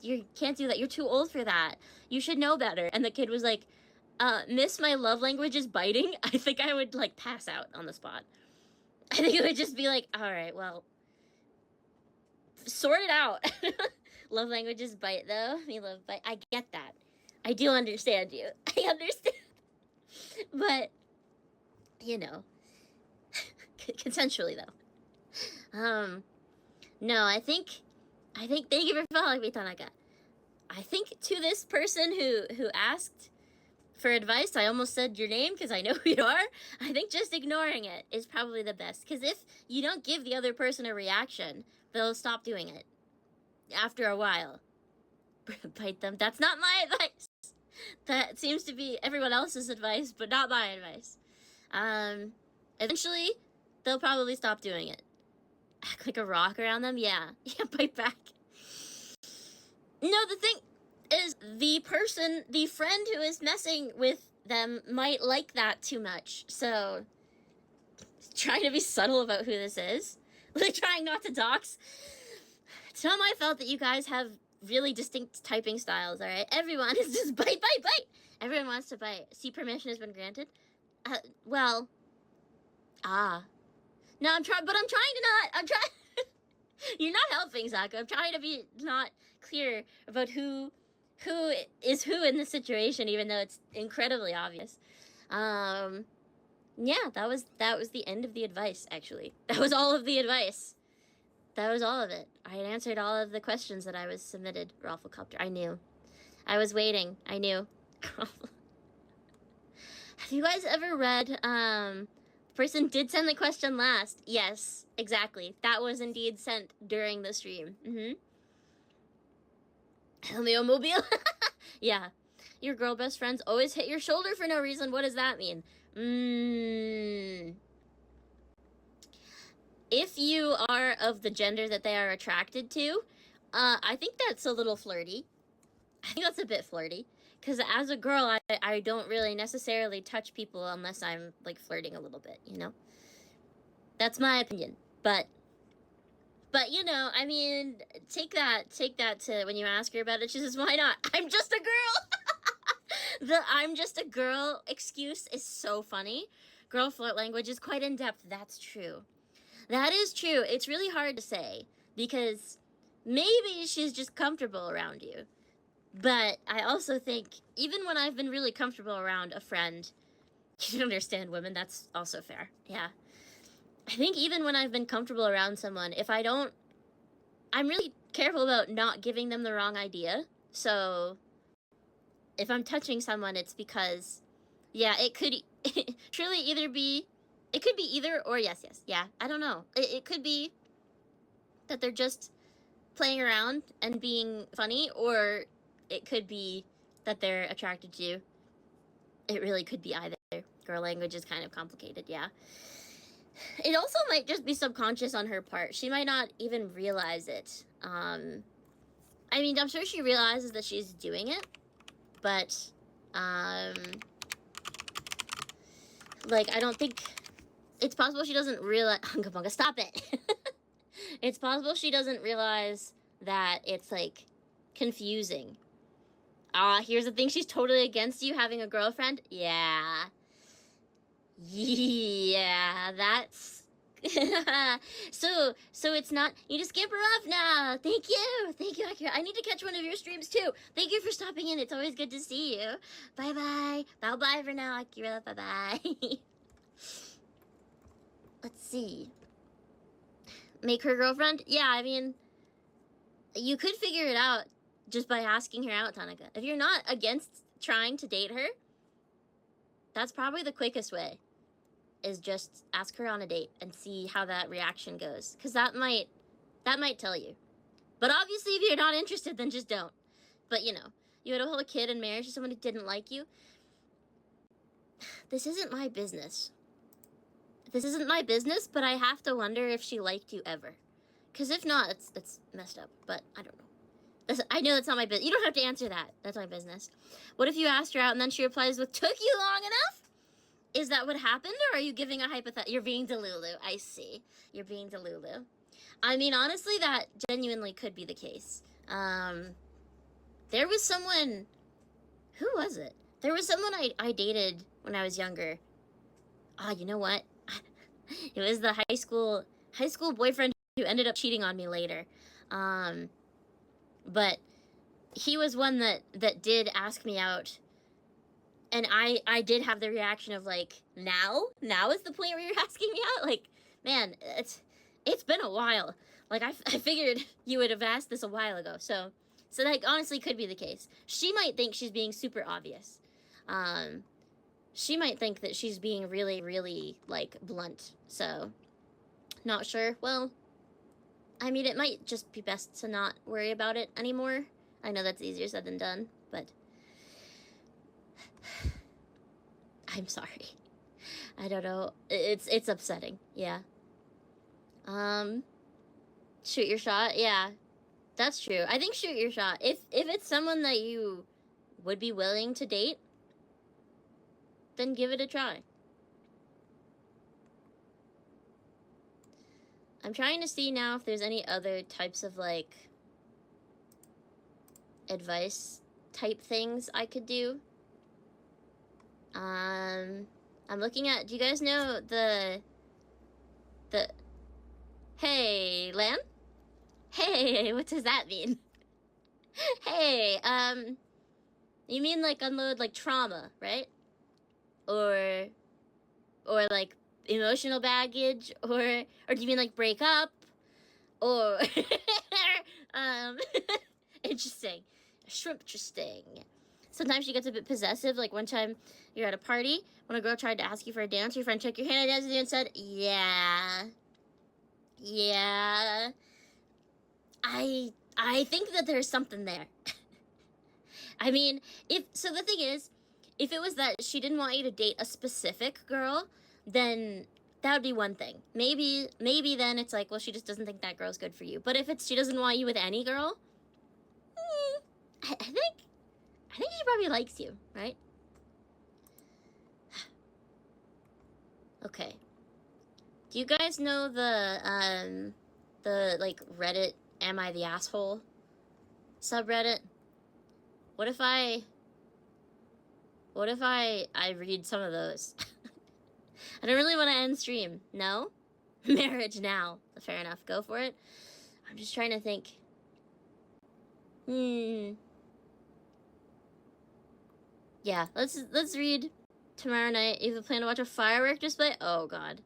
You can't do that. You're too old for that. You should know better. And the kid was like, miss, my love language is biting. I think I would like pass out on the spot. I think it would just be like, all right, well, sort it out. Love language is bite, though. Me love bite. I get that. I do understand you. I understand. But, you know, consensually, though. No, I think, thank you for following me, Tanaka. I think to this person who asked for advice, I almost said your name because I know who you are. I think just ignoring it is probably the best. Because if you don't give the other person a reaction, they'll stop doing it after a while. Bite them. That's not my advice. That seems to be everyone else's advice, but not my advice. Eventually, they'll probably stop doing it. Act like a rock around them? Yeah. Yeah, bite back. No, the thing is, the friend who is messing with them might like that too much. So, trying to be subtle about who this is. Like, trying not to dox. It's not my fault that you guys have really distinct typing styles, alright? Everyone is just bite, bite, bite! Everyone wants to bite. See, permission has been granted? No, I'm trying You're not helping, Zaka. I'm trying to be not clear about who is who in this situation, even though it's incredibly obvious. Yeah, that was the end of the advice, actually. That was all of the advice. That was all of it. I had answered all of the questions that I was submitted, Rafflecopter. I knew. I was waiting. I knew. Have you guys ever read, person did send the question last. Yes, exactly. That was indeed sent during the stream. Mobile. Yeah. Your girl best friends always hit your shoulder for no reason. What does that mean? If you are of the gender that they are attracted to, I think that's a little flirty. I think that's a bit flirty. Because as a girl, I don't really necessarily touch people unless I'm, like, flirting a little bit, you know? That's my opinion. But, you know, I mean, take that to when you ask her about it, she says, why not? I'm just a girl! The I'm just a girl excuse is so funny. Girl flirt language is quite in-depth. That's true. That is true. It's really hard to say. Because maybe she's just comfortable around you. But I also think, even when I've been really comfortable around a friend, you can understand women, that's also fair. Yeah. I think even when I've been comfortable around someone, if I don't, I'm really careful about not giving them the wrong idea. So, if I'm touching someone, it's because, yeah, it could truly either be, it could be either or yes, yeah, I don't know. It could be that they're just playing around and being funny, or it could be that they're attracted to you. It really could be either. Girl language is kind of complicated, yeah. It also might just be subconscious on her part. She might not even realize it. I mean, I'm sure she realizes that she's doing it, but, like, I don't think... It's possible she doesn't realize... Hunka Punka, stop it! It's possible she doesn't realize that it's, like, confusing. Here's the thing, she's totally against you having a girlfriend? Yeah. Yeah, that's... so it's not... You just skip her off now. Thank you, Akira. I need to catch one of your streams, too. Thank you for stopping in. It's always good to see you. Bye-bye. Bye-bye for now, Akira. Bye-bye. Let's see. Make her girlfriend? Yeah, I mean... You could figure it out just by asking her out, Tanaka. If you're not against trying to date her, that's probably the quickest way, is just ask her on a date and see how that reaction goes. Because that might tell you. But obviously, if you're not interested, then just don't. But, you know, you had a whole kid in marriage to someone who didn't like you. This isn't my business. This isn't my business, but I have to wonder if she liked you ever. Because if not, it's messed up. But I don't know. I know that's not my business. You don't have to answer that. That's my business. What if you asked her out and then she replies with, took you long enough? Is that what happened, or are you giving a hypothetical? You're being Delulu. I see. You're being Delulu. I mean, honestly, that genuinely could be the case. There was someone... Who was it? There was someone I dated when I was younger. You know what? It was the high school boyfriend who ended up cheating on me later. But he was one that did ask me out. And I did have the reaction of, like, now is the point where you're asking me out? Like, man, it's been a while. Like, I figured you would have asked this a while ago. So that honestly could be the case. She might think she's being super obvious. She might think that she's being really, really, like, blunt. So, not sure. Well, I mean, it might just be best to not worry about it anymore. I know that's easier said than done, but... I'm sorry. I don't know. It's upsetting. Yeah. Shoot your shot. Yeah. That's true. I think shoot your shot. If it's someone that you would be willing to date, then give it a try. I'm trying to see now if there's any other types of, like, advice type things I could do. I'm looking at, do you guys know the, hey, Lan? Hey, what does that mean? Hey, you mean, like, unload, like, trauma, right? Or, like, emotional baggage, or do you mean, like, break up? Or, interesting. Shrimp-interesting. Sometimes she gets a bit possessive. Like one time you're at a party, when a girl tried to ask you for a dance, your friend took your hand and said, yeah. I think that there's something there. I mean, so the thing is, if it was that she didn't want you to date a specific girl, then that would be one thing. Maybe then it's like, well, she just doesn't think that girl's good for you. But if it's she doesn't want you with any girl, I think she probably likes you, right? Okay. Do you guys know the like Reddit Am I the Asshole subreddit? What if I read some of those? I don't really want to end stream. No? Marriage now. Fair enough. Go for it. I'm just trying to think. Yeah, let's read tomorrow night. You have a plan to watch a firework display? Oh god.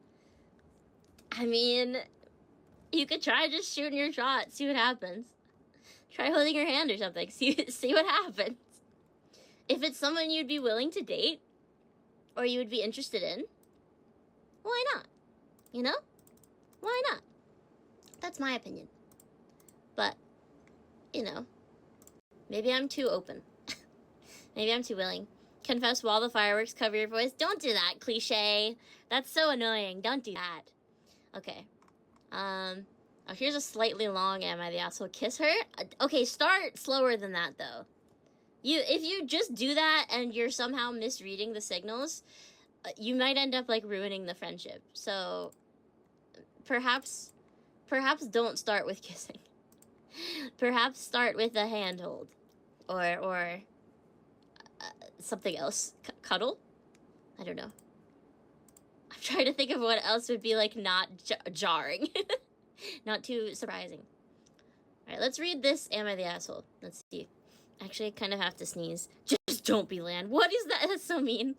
I mean, you could try just shooting your shot, see what happens. Try holding her hand or something, see what happens. If it's someone you'd be willing to date, or you would be interested in, why not? You know? Why not? That's my opinion. But, you know, maybe I'm too open. Maybe I'm too willing. Confess while the fireworks cover your voice. Don't do that, cliche. That's so annoying. Don't do that. Okay. Oh, here's a slightly long Am I the Asshole? Kiss her? Okay, start slower than that, though. If you just do that and you're somehow misreading the signals, you might end up, like, ruining the friendship. So, perhaps don't start with kissing. Perhaps start with a handhold. Or something else. Cuddle? I don't know. I'm trying to think of what else would be, like, not jarring. Not too surprising. Alright, let's read this Am I the Asshole? Let's see. Actually, I kind of have to sneeze. Just don't be Lan. What is that? That's so mean.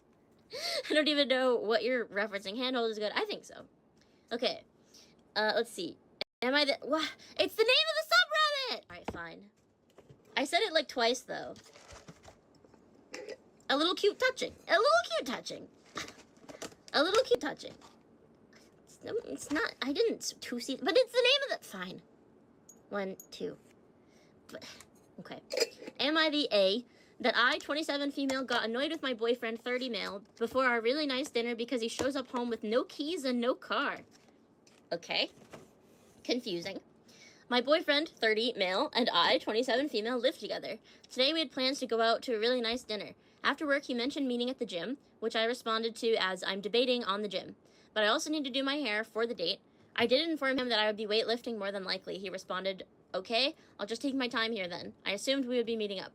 I don't even know what you're referencing. Handhold is good. I think so. Okay. Let's see. Am I the... What? It's the name of the subreddit! Alright, fine. I said it, like, twice, though. A little cute touching. A little cute touching. A little cute touching. It's not... I didn't two-see... But it's the name of the... Fine. 1, 2. But... Okay. Am I the A, that I, 27 female, got annoyed with my boyfriend, 30 male, before our really nice dinner because he shows up home with no keys and no car? Okay. Confusing. My boyfriend, 30 male, and I, 27 female, live together. Today we had plans to go out to a really nice dinner. After work, he mentioned meeting at the gym, which I responded to as I'm debating on the gym. But I also need to do my hair for the date. I did inform him that I would be weightlifting more than likely. He responded, okay, I'll just take my time here then. I assumed we would be meeting up.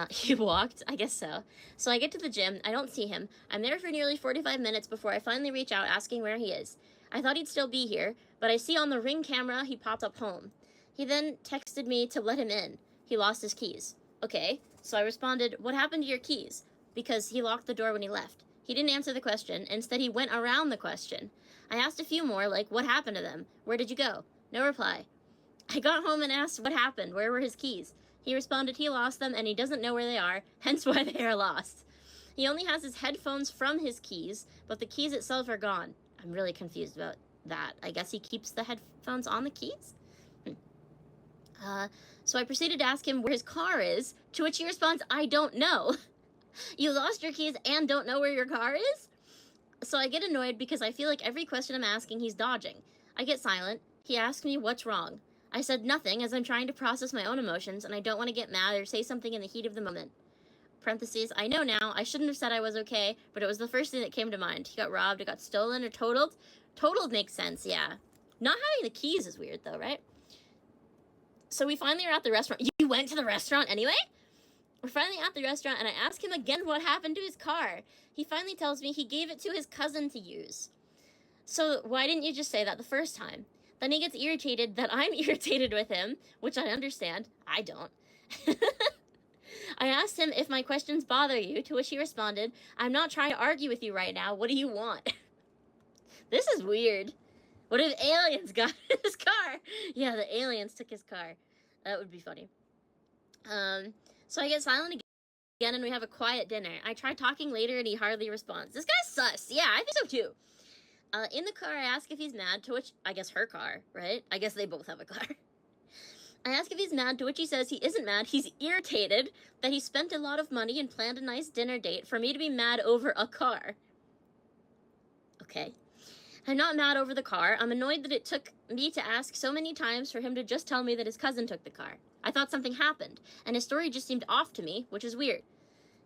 He walked? I guess so. So I get to the gym. I don't see him. I'm there for nearly 45 minutes before I finally reach out asking where he is. I thought he'd still be here, but I see on the Ring camera he popped up home. He then texted me to let him in. He lost his keys. Okay, so I responded, what happened to your keys? Because he locked the door when he left. He didn't answer the question. Instead, he went around the question. I asked a few more, like, what happened to them? Where did you go? No reply. I got home and asked what happened. Where were his keys? He responded he lost them and he doesn't know where they are, hence why they are lost. He only has his headphones from his keys, but the keys itself are gone. I'm really confused about that. I guess he keeps the headphones on the keys? So I proceeded to ask him where his car is, to which he responds, I don't know. You lost your keys and don't know where your car is? So I get annoyed because I feel like every question I'm asking, he's dodging. I get silent. He asks me what's wrong. I said nothing as I'm trying to process my own emotions and I don't want to get mad or say something in the heat of the moment. Parentheses, I know now, I shouldn't have said I was okay, but it was the first thing that came to mind. He got robbed, it got stolen, or totaled. Totaled makes sense, yeah. Not having the keys is weird though, right? So we finally are at the restaurant. You went to the restaurant anyway? We're finally at the restaurant and I ask him again what happened to his car. He finally tells me he gave it to his cousin to use. So why didn't you just say that the first time? Then he gets irritated that I'm irritated with him, which I understand. I don't. I asked him if my questions bother you, to which he responded, I'm not trying to argue with you right now. What do you want? This is weird. What if aliens got his car? Yeah, the aliens took his car. That would be funny. So I get silent again. again and we have a quiet dinner. I try talking later and he hardly responds. This guy's sus. Yeah, I think so too. In the car, I ask if he's mad, to which, I guess her car, right? I guess they both have a car. I ask if he's mad, to which he says he isn't mad. He's irritated that he spent a lot of money and planned a nice dinner date for me to be mad over a car. Okay. I'm not mad over the car. I'm annoyed that it took me to ask so many times for him to just tell me that his cousin took the car. I thought something happened, and his story just seemed off to me, which is weird.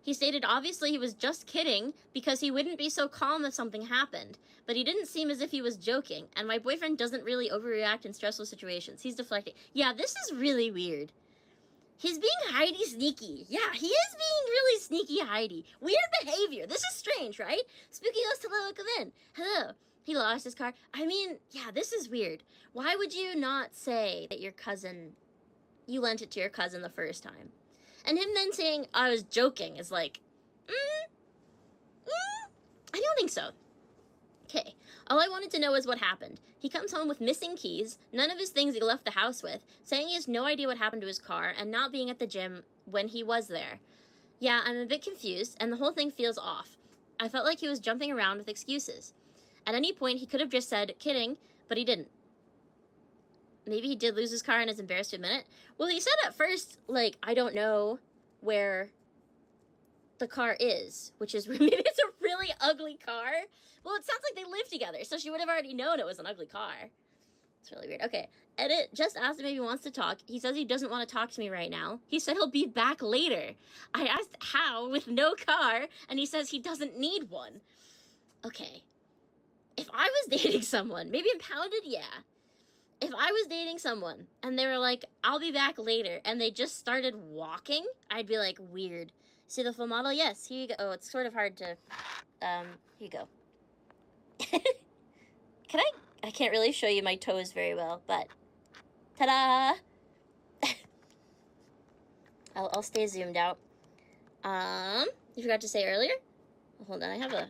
He stated obviously he was just kidding because he wouldn't be so calm if something happened, but he didn't seem as if he was joking, and my boyfriend doesn't really overreact in stressful situations. He's deflecting. Yeah, this is really weird. He's being Heidi sneaky. Yeah, he is being really sneaky Heidi. Weird behavior. This is strange, right? Spooky ghost, hello, come in. Hello. He lost his car. I mean, yeah, this is weird. Why would you not say that your cousin, you lent it to your cousin the first time? And him then saying, I was joking, is like, I don't think so. Okay, all I wanted to know is what happened. He comes home with missing keys, none of his things he left the house with, saying he has no idea what happened to his car, and not being at the gym when he was there. Yeah, I'm a bit confused, and the whole thing feels off. I felt like he was jumping around with excuses. At any point, he could have just said, kidding, but he didn't. Maybe he did lose his car and is embarrassed to admit it. Well, he said at first, like, I don't know where the car is, which is, maybe it's a really ugly car. Well, it sounds like they live together, so she would have already known it was an ugly car. It's really weird. Okay, Edit just asked him if he wants to talk. He says he doesn't want to talk to me right now. He said he'll be back later. I asked how with no car, and he says he doesn't need one. Okay. If I was dating someone, maybe impounded, yeah. If I was dating someone and they were like, I'll be back later, and they just started walking, I'd be like, weird. See the full model? Yes, here you go. Oh, it's sort of hard to, here you go. I can't really show you my toes very well, but, ta-da! I'll stay zoomed out. You forgot to say earlier? Oh, hold on, I have a,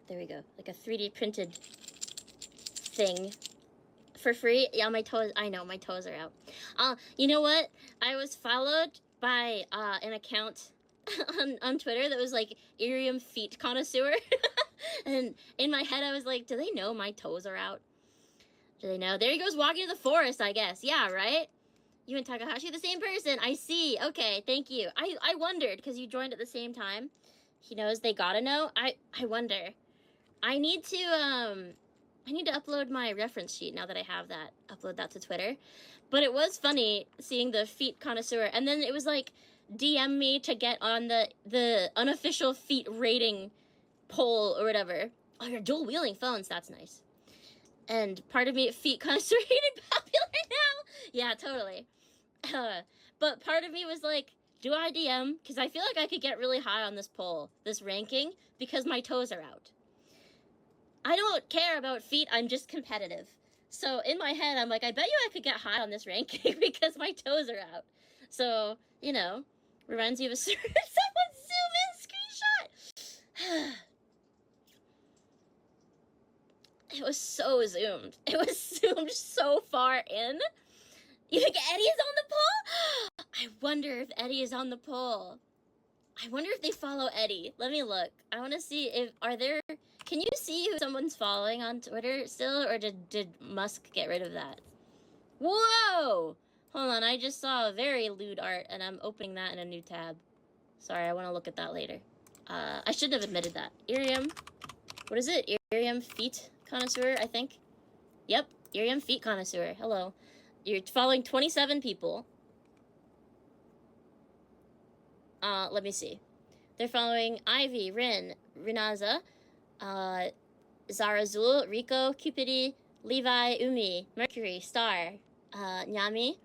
there we go, like a 3D printed thing. For free? Yeah, my toes, I know, my toes are out. You know what? I was followed by, an account on Twitter that was like, IRIAM feet connoisseur. And in my head, I was like, do they know my toes are out? Do they know? There he goes walking to the forest, I guess. Yeah, right? You and Takahashi, the same person. I see. Okay, thank you. I wondered, because you joined at the same time. He knows, they gotta know. I wonder. I need to upload my reference sheet now that I have that. Upload that to Twitter. But it was funny seeing the feet connoisseur. And then it was like, DM me to get on the unofficial feet rating poll or whatever. Oh, you're dual wielding phones. That's nice. And part of me, feet connoisseur hated popular now. Yeah, totally. But part of me was like, do I DM? Because I feel like I could get really high on this poll, this ranking, because my toes are out. I don't care about feet, I'm just competitive. So in my head, I'm like, I bet you I could get high on this ranking because my toes are out. So, you know, reminds me of a someone zoom in screenshot. It was so zoomed. It was zoomed so far in. You think Eddie is on the poll? I wonder if Eddie is on the poll. I wonder if they follow Eddie. Let me look. I want to see if, can you see who someone's following on Twitter still, or did Musk get rid of that? Whoa! Hold on, I just saw a very lewd art, and I'm opening that in a new tab. Sorry, I want to look at that later. I shouldn't have admitted that. IRIAM, what is it? IRIAM feet connoisseur, I think? Yep, IRIAM feet connoisseur. Hello. You're following 27 people. Let me see. They're following Ivy, Rin, Rinaza, Zarazul, Rico, Cupidi, Levi, Umi, Mercury, Star, Nyami,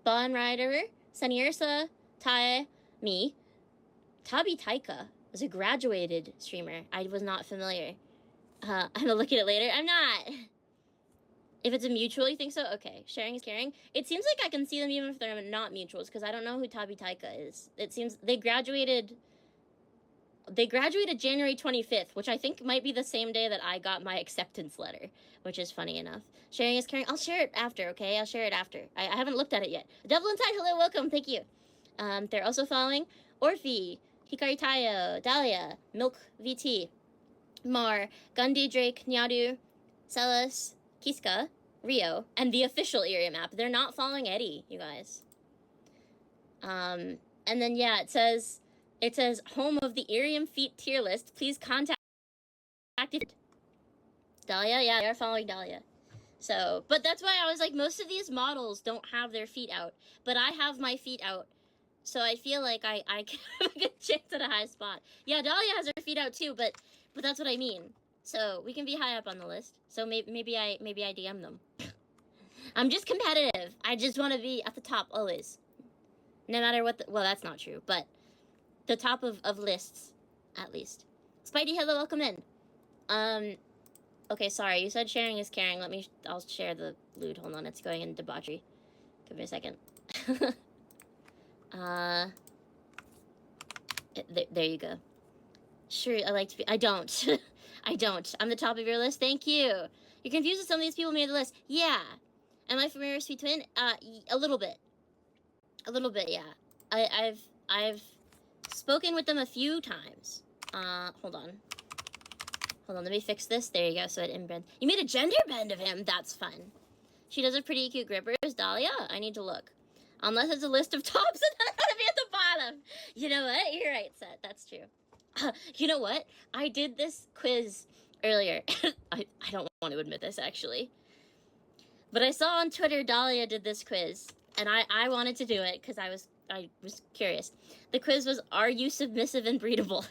Bon Rider, Saniersa, Tai, me. Tabi Taika was a graduated streamer. I was not familiar. I'm gonna look at it later. I'm not. If it's a mutual, you think so? Okay. Sharing is caring. It seems like I can see them even if they're not mutuals, because I don't know who Tabi Taika is. It seems they graduated January 25th, which I think might be the same day that I got my acceptance letter, which is funny enough. Sharing is caring. I'll share it after, okay? I'll share it after. I haven't looked at it yet. Devil Inside, hello, welcome, thank you. They're also following Orphe, Hikari Tayo, Dahlia, Milk VT, Mar, Gundy Drake, Nyadu, Celis, Kiska, Rio, and the official IRIAM app. They're not following Eddie, you guys. And then yeah, it says home of the IRIAM feet tier list. Please contact Dahlia. Yeah, they're following Dahlia. So, but that's why I was like, most of these models don't have their feet out, but I have my feet out. So I feel like I can have a good chance at a high spot. Yeah, Dahlia has her feet out too, but that's what I mean. So we can be high up on the list. So maybe I DM them. I'm just competitive. I just want to be at the top always. No matter what well, that's not true, but the top of lists, at least. Spidey, hello, welcome in. Okay, sorry, you said sharing is caring. I'll share the loot. Hold on, it's going in debauchery. Give me a second. There you go. Sure, I like to be. I don't. I don't. I'm the top of your list. Thank you. You're confused with some of these people made the list. Yeah. Am I familiar with Sweet Twin? A little bit. A little bit, yeah. I've spoken with them a few times. Hold on. Hold on, let me fix this. There you go, so it inbred. You made a gender bend of him. That's fun. She does have pretty cute grippers. Dahlia? I need to look. Unless it's a list of tops, and then I'm gonna be at the bottom. You know what? You're right, Seth. That's true. You know what? I did this quiz earlier. I don't want to admit this, actually. But I saw on Twitter Dahlia did this quiz, and I wanted to do it because I was curious. The quiz was, are you submissive and breedable?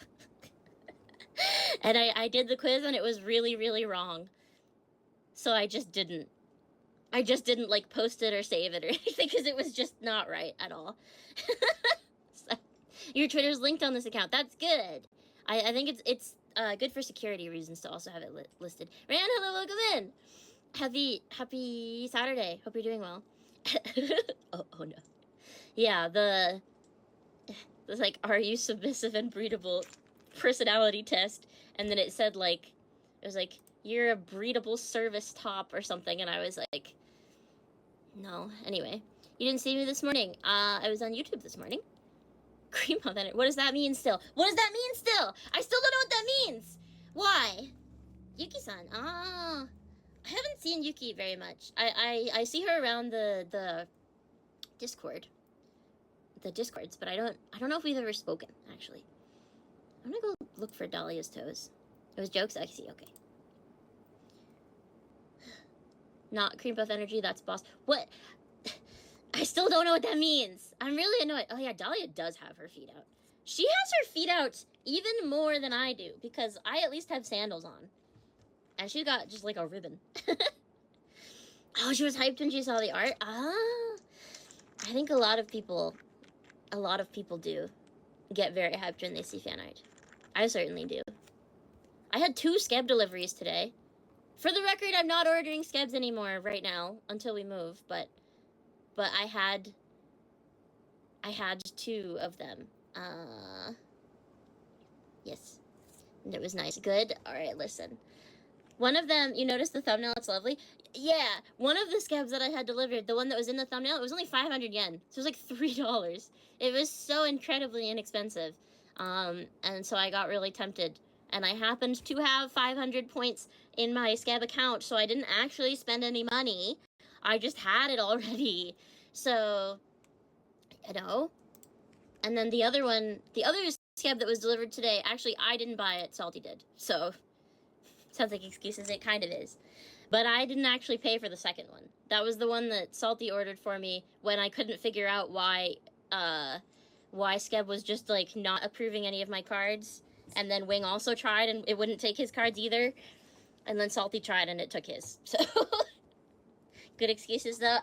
And I did the quiz, and it was really, really wrong. So I just didn't. Like, post it or save it or anything, because it was just not right at all. So, your Twitter's linked on this account. That's good. I think it's good for security reasons to also have it listed. Ryan, hello, welcome in. Happy Saturday. Hope you're doing well. oh no. Yeah, the like, are you submissive and breedable personality test, and then it said, like, it was like, you're a breedable service top or something, and I was like, no. Anyway, you didn't see me this morning. I was on YouTube this morning. Cream on that. What does that mean still? What does that mean still? I still don't know what that means. Why? Yuki-san. Ah. I haven't seen Yuki very much. I see her around the Discord. The Discords, but I don't know if we've ever spoken, actually. I'm gonna go look for Dahlia's toes. It was jokes? I see, okay. Not cream puff energy, that's boss. What? I still don't know what that means. I'm really annoyed. Oh yeah, Dahlia does have her feet out. She has her feet out even more than I do, because I at least have sandals on. And she got just like a ribbon. Oh, she was hyped when she saw the art? Ah. I think a lot of people do get very hyped when they see fan art. I certainly do. I had 2 Skeb deliveries today. For the record, I'm not ordering Skebs anymore right now until we move, but I had 2 of them. Yes. And it was nice. Good. All right, listen. One of them, you notice the thumbnail, it's lovely? Yeah, one of the Skebs that I had delivered, the one that was in the thumbnail, it was only 500 yen. So it was like $3. It was so incredibly inexpensive. And so I got really tempted. And I happened to have 500 points in my Skeb account, so I didn't actually spend any money. I just had it already. So, you know. And then the other Skeb that was delivered today, actually, I didn't buy it, Salty did. So, sounds like excuses, it kind of is. But I didn't actually pay for the second one. That was the one that Salty ordered for me when I couldn't figure out why Skeb was just, like, not approving any of my cards. And then Wing also tried, and it wouldn't take his cards either. And then Salty tried, and it took his. So, good excuses, though.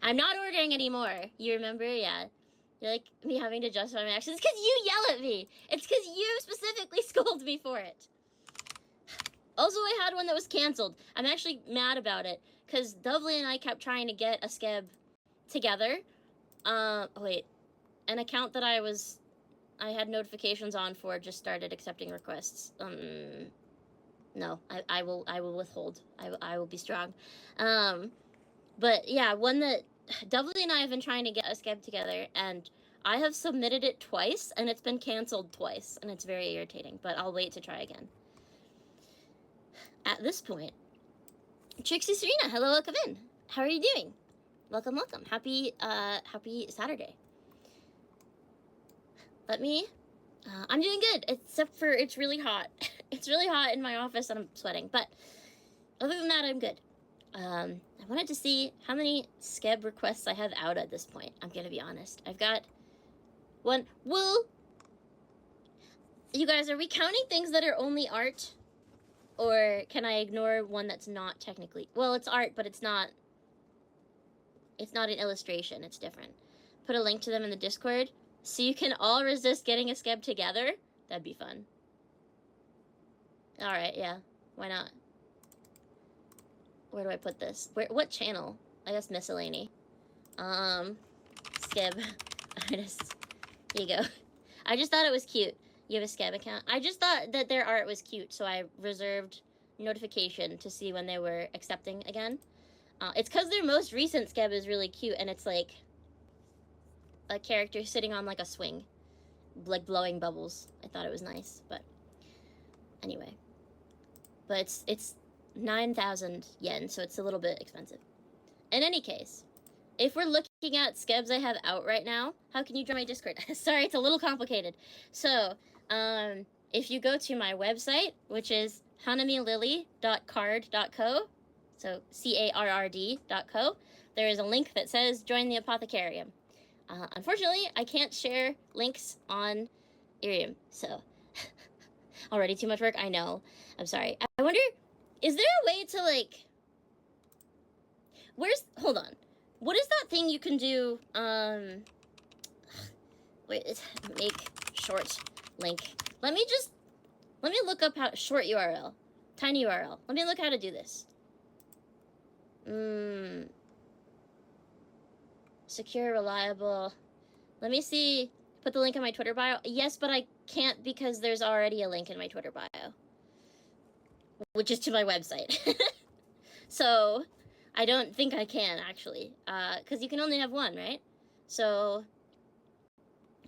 I'm not ordering anymore. You remember? Yeah. You're like, me having to justify my actions. It's because you yell at me. It's because you specifically scold me for it. Also, I had one that was canceled. I'm actually mad about it, because Dovely and I kept trying to get a Skeb together. Wait. An account that I had notifications on for just started accepting requests. No, I will withhold. I will be strong. But yeah, one that Dovely and I have been trying to get a Skeb together, and I have submitted it twice, and it's been canceled twice, and it's very irritating, but I'll wait to try again. At this point, Trixie Serena, hello, welcome in. How are you doing? Welcome, welcome. Happy Saturday. I'm doing good, except for it's really hot. It's really hot in my office and I'm sweating, but other than that, I'm good. I wanted to see how many Skeb requests I have out at this point. I'm gonna be honest. I've got one. Well, you guys, are we counting things that are only art? Or can I ignore one that's not technically? Well, it's art, but it's not an illustration. It's different. Put a link to them in the Discord so you can all resist getting a Skeb together. That'd be fun. Alright, yeah. Why not? Where do I put this? What channel? I guess miscellany. Skeb artist. Here you go. I just thought it was cute. You have a Skeb account? I just thought that their art was cute, so I reserved notification to see when they were accepting again. It's because their most recent Skeb is really cute, and it's like a character sitting on like a swing, like blowing bubbles. I thought it was nice, but anyway. But it's 9,000 yen, so it's a little bit expensive. In any case, if we're looking at Skebs I have out right now, how can you join my Discord? Sorry, it's a little complicated. So, if you go to my website, which is hanamilily.card.co, so CARRD.co, there is a link that says join the Apothecarium. Unfortunately, I can't share links on IRIAM, so already too much work, I know. I'm sorry. I wonder, is there a way to, like, hold on. What is that thing you can do, wait, make short link. Let me look up how, short URL, tiny URL. Let me look how to do this. Secure, reliable. Let me see, put the link in my Twitter bio. Yes, but I can't because there's already a link in my Twitter bio, which is to my website. So I don't think I can, actually, because you can only have one, right? So,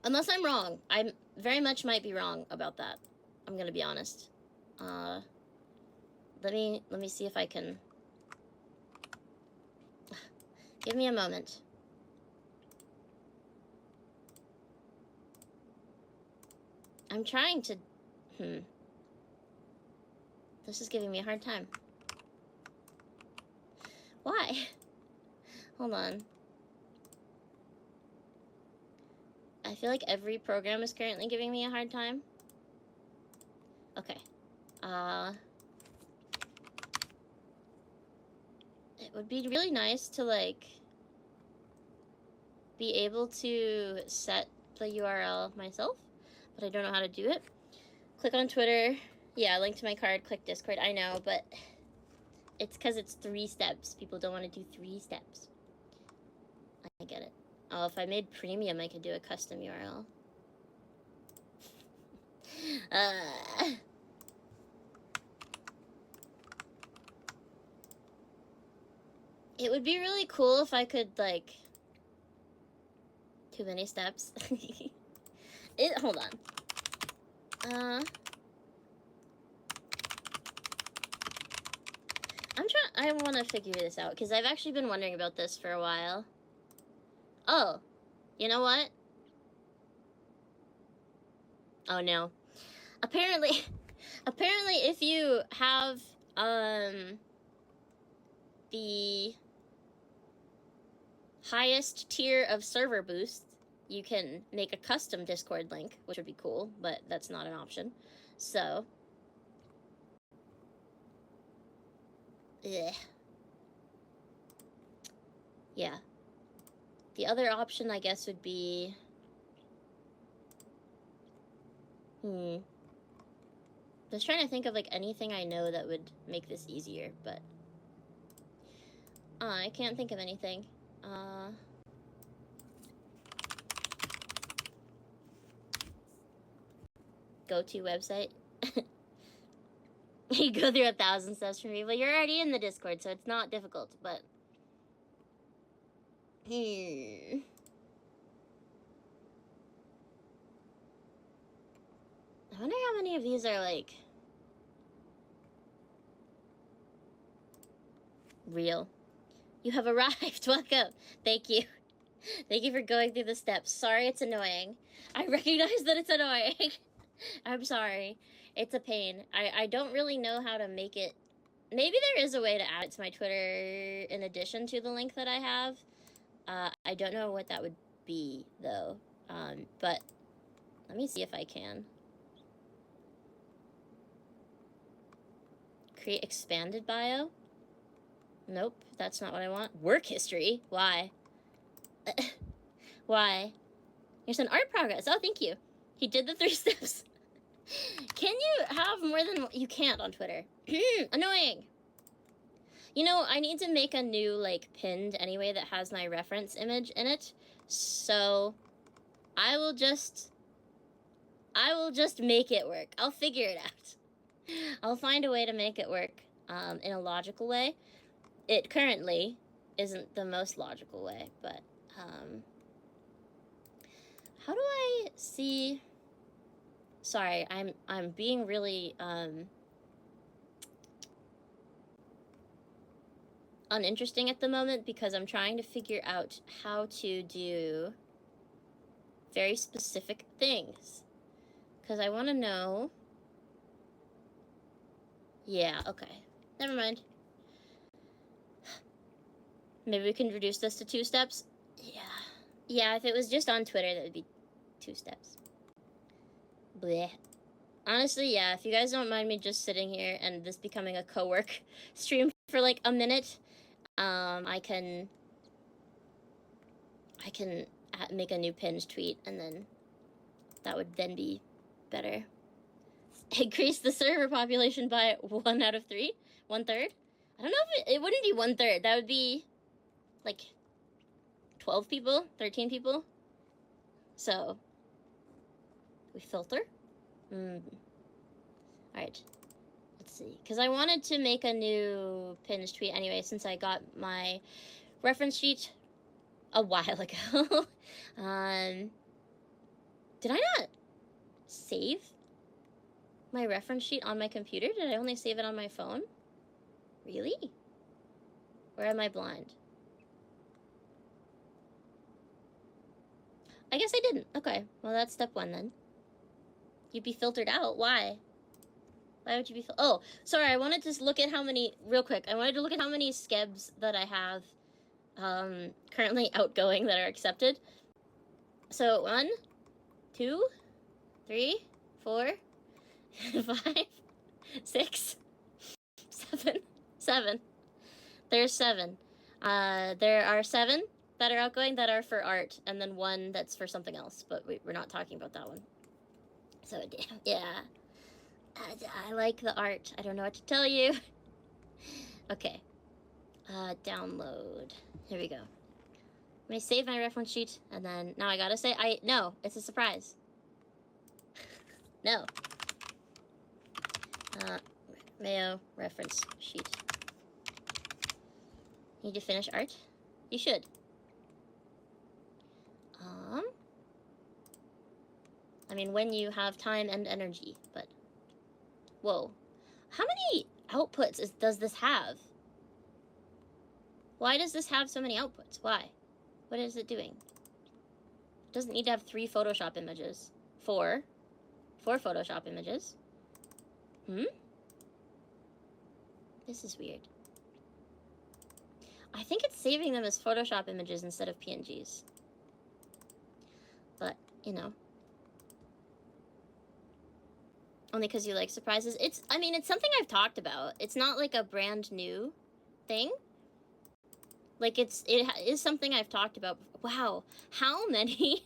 unless I'm wrong, I very much might be wrong about that. I'm gonna be honest. Let me see if I can. Give me a moment. I'm trying to. This is giving me a hard time. Why? Hold on. I feel like every program is currently giving me a hard time. Okay. It would be really nice to, like, be able to set the URL myself, but I don't know how to do it. Click on Twitter. Yeah, link to my card, click Discord. I know, but it's because it's 3 steps. People don't want to do 3 steps. I get it. Oh, if I made premium, I could do a custom URL. It would be really cool if I could, like... Too many steps. Hold on. I want to figure this out, because I've actually been wondering about this for a while. Oh, you know what? Oh no. Apparently if you have, the highest tier of server boost, you can make a custom Discord link, which would be cool, but that's not an option. So, yeah. The other option, I guess, would be... Just trying to think of, like, anything I know that would make this easier, but... I can't think of anything. Go-to website. You go through 1,000 steps for me, but you're already in the Discord, so it's not difficult, but... many of these are, like, real. You have arrived. Welcome. Thank you. Thank you for going through the steps. Sorry it's annoying. I recognize that it's annoying. I'm sorry. It's a pain. I don't really know how to make it. Maybe there is a way to add it to my Twitter in addition to the link that I have. I don't know what that would be, though. But let me see if I can. Create expanded bio? Nope, that's not what I want. Work history? Why? Why? Here's an art progress. Oh, thank you. He did the 3 steps. Can you have more than... You can't on Twitter. Annoying. You know, I need to make a new, like, pinned anyway that has my reference image in it. So, I will just make it work. I'll figure it out. I'll find a way to make it work in a logical way. It currently isn't the most logical way, but how do I see... Sorry, I'm being really uninteresting at the moment because I'm trying to figure out how to do very specific things. Because I want to know... Yeah, okay. Never mind. Maybe we can reduce this to 2 steps? Yeah. Yeah, if it was just on Twitter, that would be 2 steps. Bleh. Honestly, yeah, if you guys don't mind me just sitting here and this becoming a co-work stream for like a minute, I can make a new pinned tweet, and then that would then be better. Increase the server population by 1 out of 3? 1/3? I don't know if it wouldn't be 1/3. That would be like 12 people, 13 people. So, we filter? Alright. Let's see. Because I wanted to make a new pinned tweet anyway, since I got my reference sheet a while ago. Did I not save my reference sheet on my computer? Did I only save it on my phone? Really? Or am I blind? I guess I didn't. Okay, well that's step 1 then. You'd be filtered out. Why? Why would you be oh, sorry, I wanted to look at how many, real quick, I wanted to look at how many skebs that I have currently outgoing that are accepted. So 1, 2, 3, 4, 5, 6, 7. There's 7. There are 7 that are outgoing that are for art, and then 1 that's for something else, but we're not talking about that one. So, yeah. I like the art. I don't know what to tell you. Okay. Download. Here we go. Let me save my reference sheet, and then, now I gotta say, no, it's a surprise. No. Mayo reference sheet. Need to finish art? You should. I mean, when you have time and energy, but... Whoa. How many outputs does this have? Why does this have so many outputs? Why? What is it doing? It doesn't need to have 3 Photoshop images. 4 Photoshop images. This is weird. I think it's saving them as Photoshop images instead of PNGs. But, you know. Only because you like surprises. I mean, it's something I've talked about. It's not like a brand new thing. Like, it is something I've talked about. Wow, how many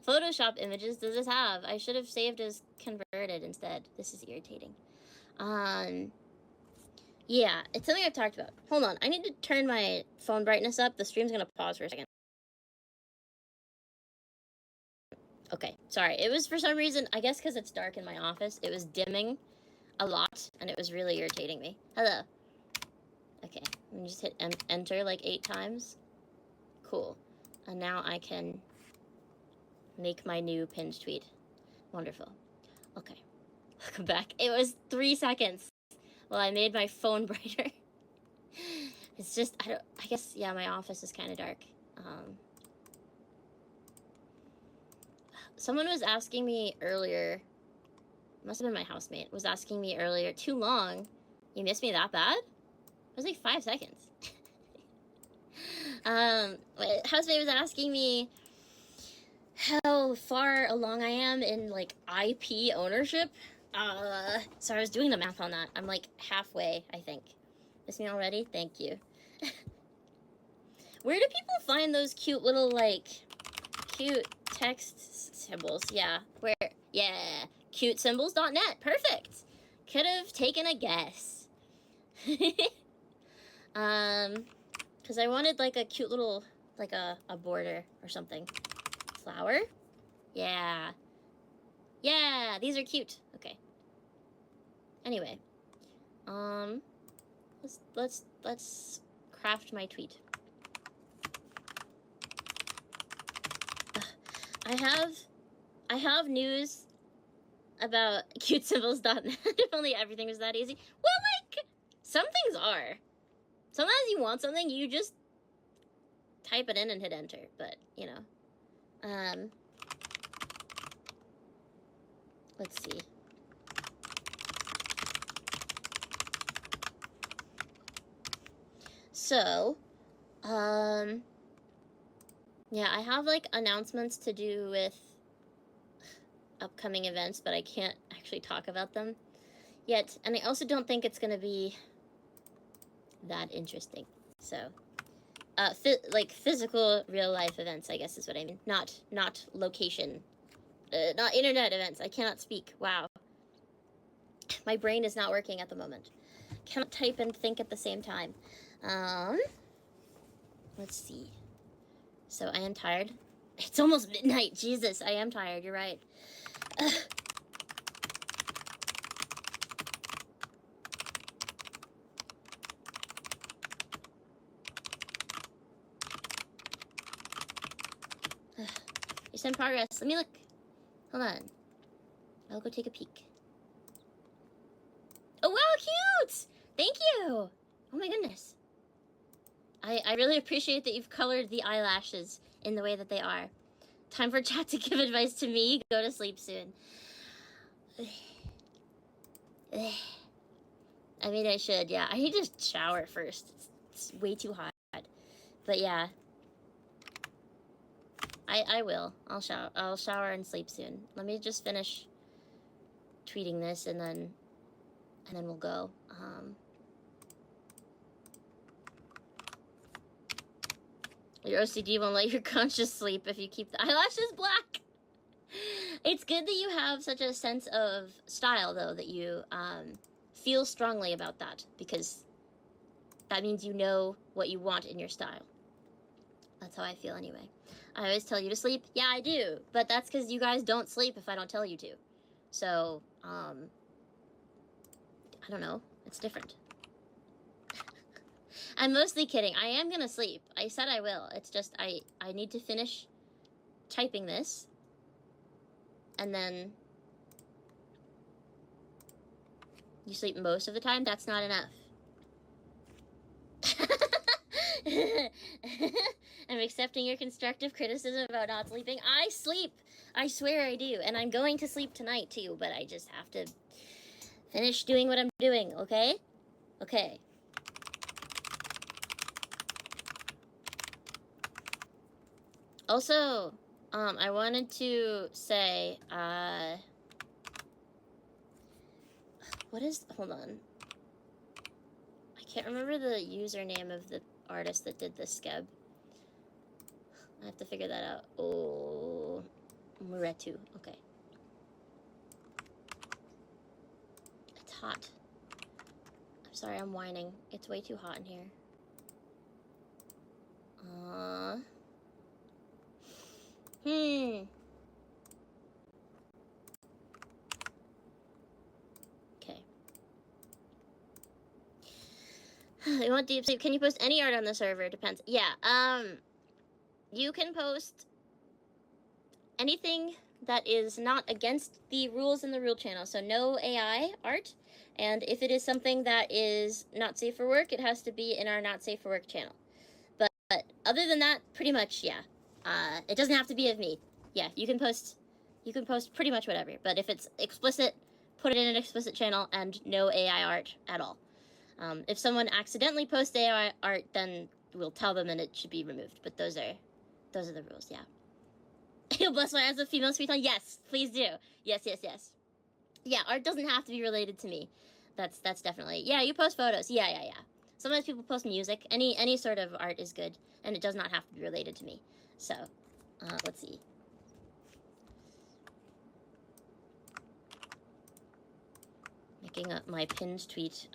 Photoshop images does this have? I should have saved as converted instead. This is irritating. Yeah, it's something I've talked about. Hold on, I need to turn my phone brightness up. The stream's gonna pause for a second. Okay, sorry. It was for some reason, I guess because it's dark in my office, it was dimming a lot, and it was really irritating me. Hello. Okay, let me just hit enter like 8 times. Cool. And now I can make my new pinned tweet. Wonderful. Okay. Welcome back. It was 3 seconds. Well, I made my phone brighter. It's just, I guess, yeah, my office is kind of dark. Someone was asking me earlier, must have been my housemate, was asking me earlier, too long? You missed me that bad? It was like 5 seconds. My housemate was asking me how far along I am in, like, IP ownership. So I was doing the math on that. I'm, like, halfway, I think. Miss me already? Thank you. Where do people find those cute little, like, cute text symbols? Yeah. Where? Yeah. Cutesymbols.net. Perfect. Could have taken a guess. Because I wanted, like, a cute little, like, a border or something. Flower? Yeah. Yeah, these are cute. Okay. Anyway. Let's craft my tweet. I have news about cutesymbols.net. If only everything was that easy. Well, like, some things are. Sometimes you want something, you just type it in and hit enter, but, you know. Let's see. So, yeah, I have, like, announcements to do with upcoming events, but I can't actually talk about them yet. And I also don't think it's gonna be that interesting. So, like, physical, real-life events, I guess is what I mean. Not location. Not internet events. I cannot speak. Wow. My brain is not working at the moment. Cannot type and think at the same time. Let's see. So I am tired. It's almost midnight. Jesus, I am tired. You're right. It's in progress. Let me look. Hold on. I'll go take a peek. Oh, wow, cute! Thank you! Oh my goodness. I really appreciate that you've colored the eyelashes in the way that they are. Time for chat to give advice to me. Go to sleep soon. I mean, I should, yeah. I need to shower first. It's way too hot. But yeah. I will. I'll shower and sleep soon. Let me just finish tweeting this and then we'll go. Your OCD won't let your conscious sleep if you keep the eyelashes black. It's good that you have such a sense of style, though, that you feel strongly about that, because that means you know what you want in your style. That's how I feel anyway. I always tell you to sleep. Yeah, I do. But that's because you guys don't sleep if I don't tell you to. So, I don't know. It's different. I'm mostly kidding. I am gonna sleep. I said I will. It's just I need to finish typing this. And then you sleep most of the time? That's not enough. I'm accepting your constructive criticism about not sleeping. I sleep. I swear I do. And I'm going to sleep tonight too, but I just have to finish doing what I'm doing, okay? Okay. Also, I wanted to say, hold on. I can't remember the username of the artist that did this skeb. I have to figure that out. Oh, Muretu. Okay. It's hot. I'm sorry, I'm whining. It's way too hot in here. Okay. You want deep sleep? Can you post any art on the server? Depends. Yeah. You can post anything that is not against the rules in the rule channel. So no AI art. And if it is something that is not safe for work, it has to be in our not safe for work channel. But other than that, pretty much, yeah. It doesn't have to be of me. Yeah, you can post pretty much whatever. But if it's explicit, put it in an explicit channel and no AI art at all. If someone accidentally posts AI art, then we'll tell them and it should be removed. But those are the rules, yeah. You'll bless my as a female sweet tongue? Yes, please do. Yes. Yeah, art doesn't have to be related to me. That's definitely, yeah, you post photos. Yeah. Sometimes people post music. Any sort of art is good, and it does not have to be related to me. So, let's see. Making up my pinned tweet.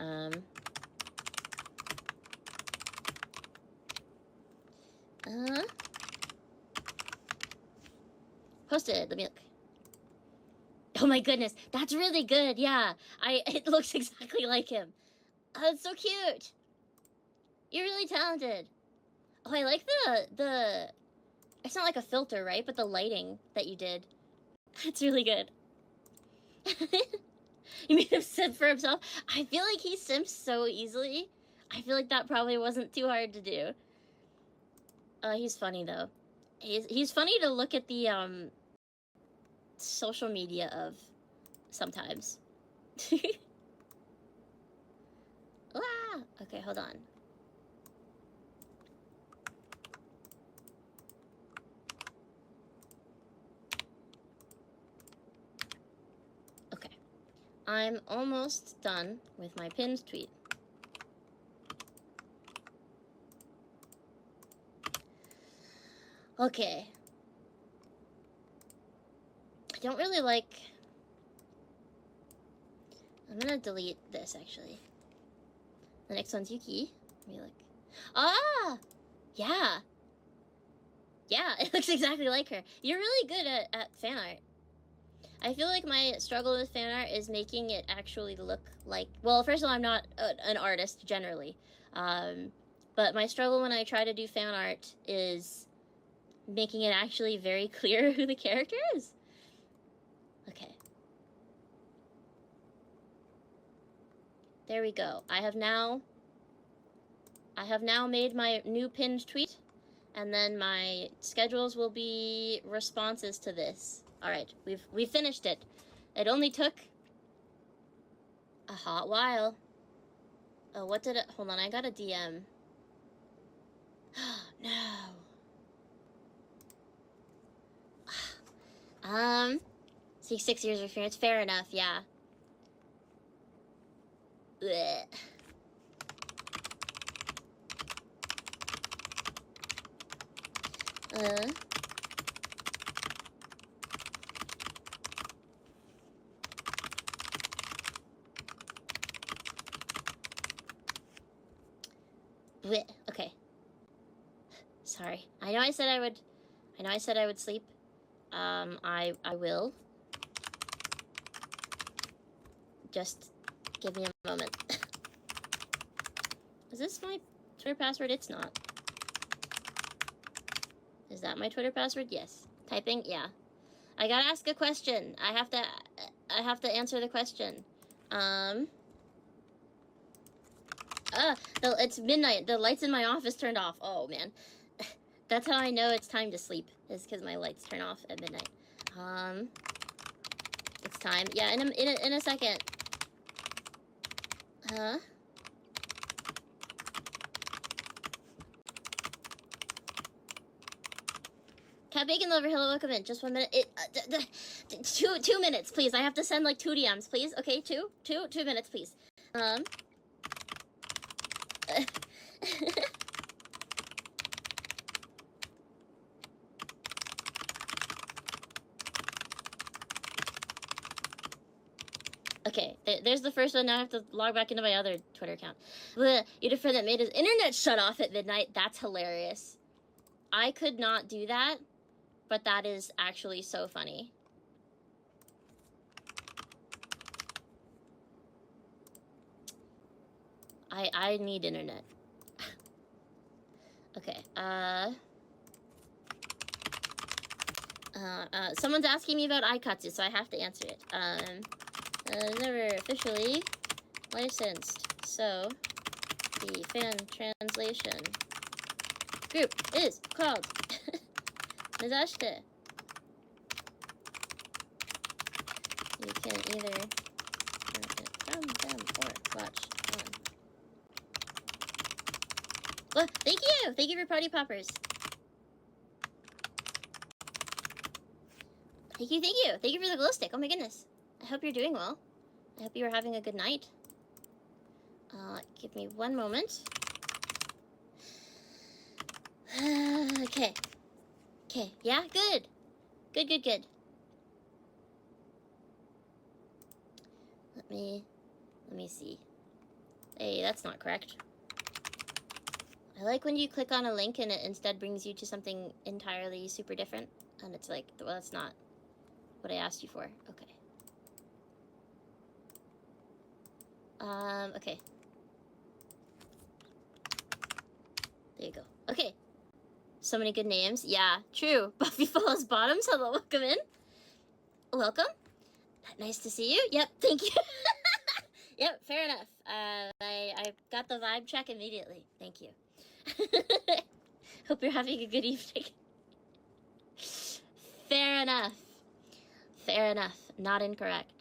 Posted. Let me look. Oh my goodness, that's really good. Yeah, it looks exactly like him. Oh, it's so cute. You're really talented. Oh, I like the. It's not like a filter, right? But the lighting that you did. It's really good. You made him simp for himself. I feel like he simps so easily. I feel like that probably wasn't too hard to do. He's funny though. He's funny to look at the social media of sometimes. Ah! Okay, hold on. Okay. I'm almost done with my pinned tweet. Okay. I don't really like... I'm gonna delete this, actually. The next one's Yuki. Let me look. Ah! Yeah! Yeah, it looks exactly like her. You're really good at fan art. I feel like my struggle with fan art is making it actually look like... Well, first of all, I'm not an artist, generally. But my struggle when I try to do fan art is making it actually very clear who the character is. Okay. There we go. I have now made my new pinned tweet, and then my schedules will be responses to this. All right, we've finished it. It only took a hot while. Oh, what did it? Hold on, I got a DM. No. See, 6 years of experience. Fair enough. Yeah. Blech. Blech. Okay. Sorry. I know I said I would sleep. I will. Just give me a moment. Is this my Twitter password? It's not. Is that my Twitter password? Yes. Typing? Yeah. I gotta ask a question. I have to answer the question. It's midnight. The lights in my office turned off. Oh, man. That's how I know it's time to sleep, is because my lights turn off at midnight. It's time. Yeah, in a second. Huh? Cat Bacon Lover, hello, welcome in. Just 1 minute. 2 minutes, please. I have to send like 2 DMs, please. Okay, 2 minutes, please. Okay, there's the first one. Now I have to log back into my other Twitter account. Blech, you had a friend that made his internet shut off at midnight. That's hilarious. I could not do that, but that is actually so funny. I need internet. Someone's asking me about Aikatsu, so I have to answer it. Never officially licensed, so the fan translation group is called Mezashite. You can either from them or watch on. Well, thank you! Thank you for party poppers. Thank you, thank you! Thank you for the glow stick, oh my goodness. I hope you're doing well. I hope you are having a good night. Give me one moment. Okay. Okay, yeah, good. Good, good, good. Let me see. Hey, that's not correct. I like when you click on a link and it instead brings you to something entirely super different. And it's like, well, that's not what I asked you for. Okay. Okay. There you go. Okay. So many good names. Yeah, true. Buffy Follows Bottoms. Hello, welcome in. Welcome. Nice to see you. Yep, thank you. Yep, fair enough. I got the vibe check immediately. Thank you. Hope you're having a good evening. Fair enough. Fair enough. Not incorrect.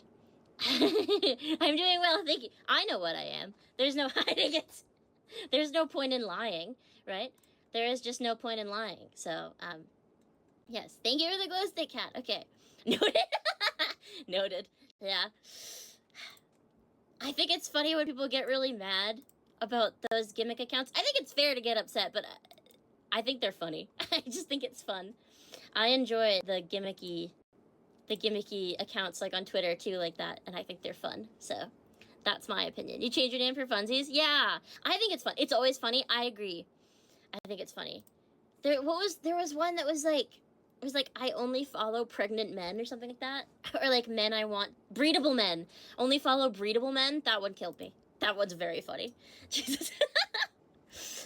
I'm doing well, thank you. I know what I am. There's no hiding it. There's no point in lying, right? There is just no point in lying. So, yes. Thank you for the glow stick, cat. Okay. Noted. Noted. Yeah. I think it's funny when people get really mad about those gimmick accounts. I think it's fair to get upset, but I think they're funny. I just think it's fun. I enjoy the gimmicky accounts like on Twitter too, like that, and I think they're fun. So that's my opinion. You change your name for funsies? Yeah, I think it's fun. It's always funny. I agree. I think it's funny. There was one that was like, it was like, I only follow pregnant men or something like that, or like men I want, breedable men. Only follow breedable men. That one killed me. That one's very funny. Jesus.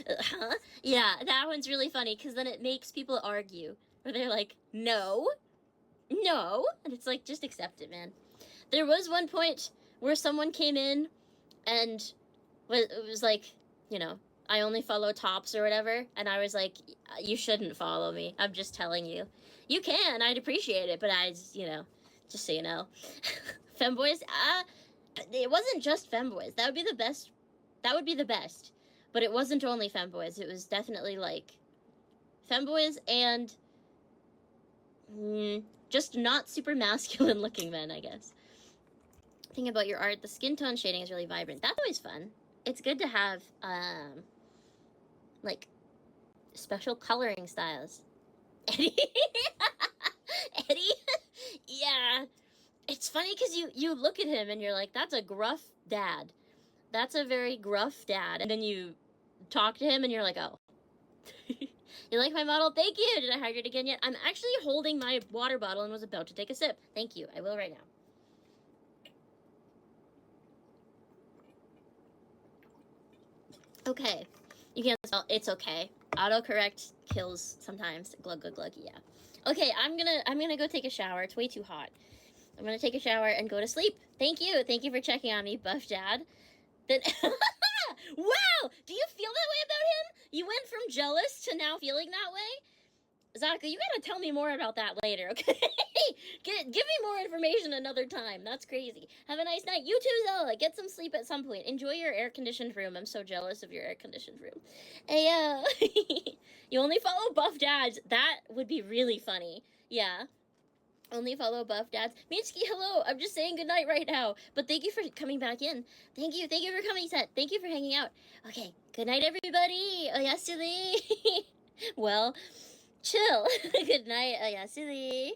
Huh? Yeah, that one's really funny because then it makes people argue, where they're like, no. And it's like, just accept it, man. There was one point where someone came in and it was like, you know, I only follow tops or whatever, and I was like, you shouldn't follow me. I'm just telling you. You can, I'd appreciate it, but you know, just so you know. Femboys, it wasn't just femboys. That would be the best. That would be the best. But it wasn't only femboys. It was definitely like femboys and just not super masculine looking men, I guess. Thing about your art, the skin tone shading is really vibrant. That's always fun. It's good to have like special coloring styles. Eddie? Eddie? Yeah. It's funny because you look at him and you're like, that's a gruff dad. That's a very gruff dad. And then you talk to him and you're like, oh. You like my model? Thank you! Did I hydrate again yet? I'm actually holding my water bottle and was about to take a sip. Thank you. I will right now. Okay. You can't spell. It's okay. Autocorrect kills sometimes. Glug, glug, glug. Yeah. Okay, I'm gonna go take a shower. It's way too hot. I'm gonna take a shower and go to sleep. Thank you. Thank you for checking on me, Buff Dad. Then wow! Do you feel that way about him? You went from jealous to now feeling that way? Zaka, you gotta tell me more about that later, okay? Give me more information another time. That's crazy. Have a nice night. You too, Zella. Get some sleep at some point. Enjoy your air-conditioned room. I'm so jealous of your air-conditioned room. Hey, you only follow Buff Dads. That would be really funny. Yeah. Only follow Buff Dads. Mitsuki, hello. I'm just saying goodnight right now. But thank you for coming back in. Thank you. Thank you for coming, Set. Thank you for hanging out. Okay. Good night, everybody. Oyasumi. Well, chill. Good night, Oyasumi.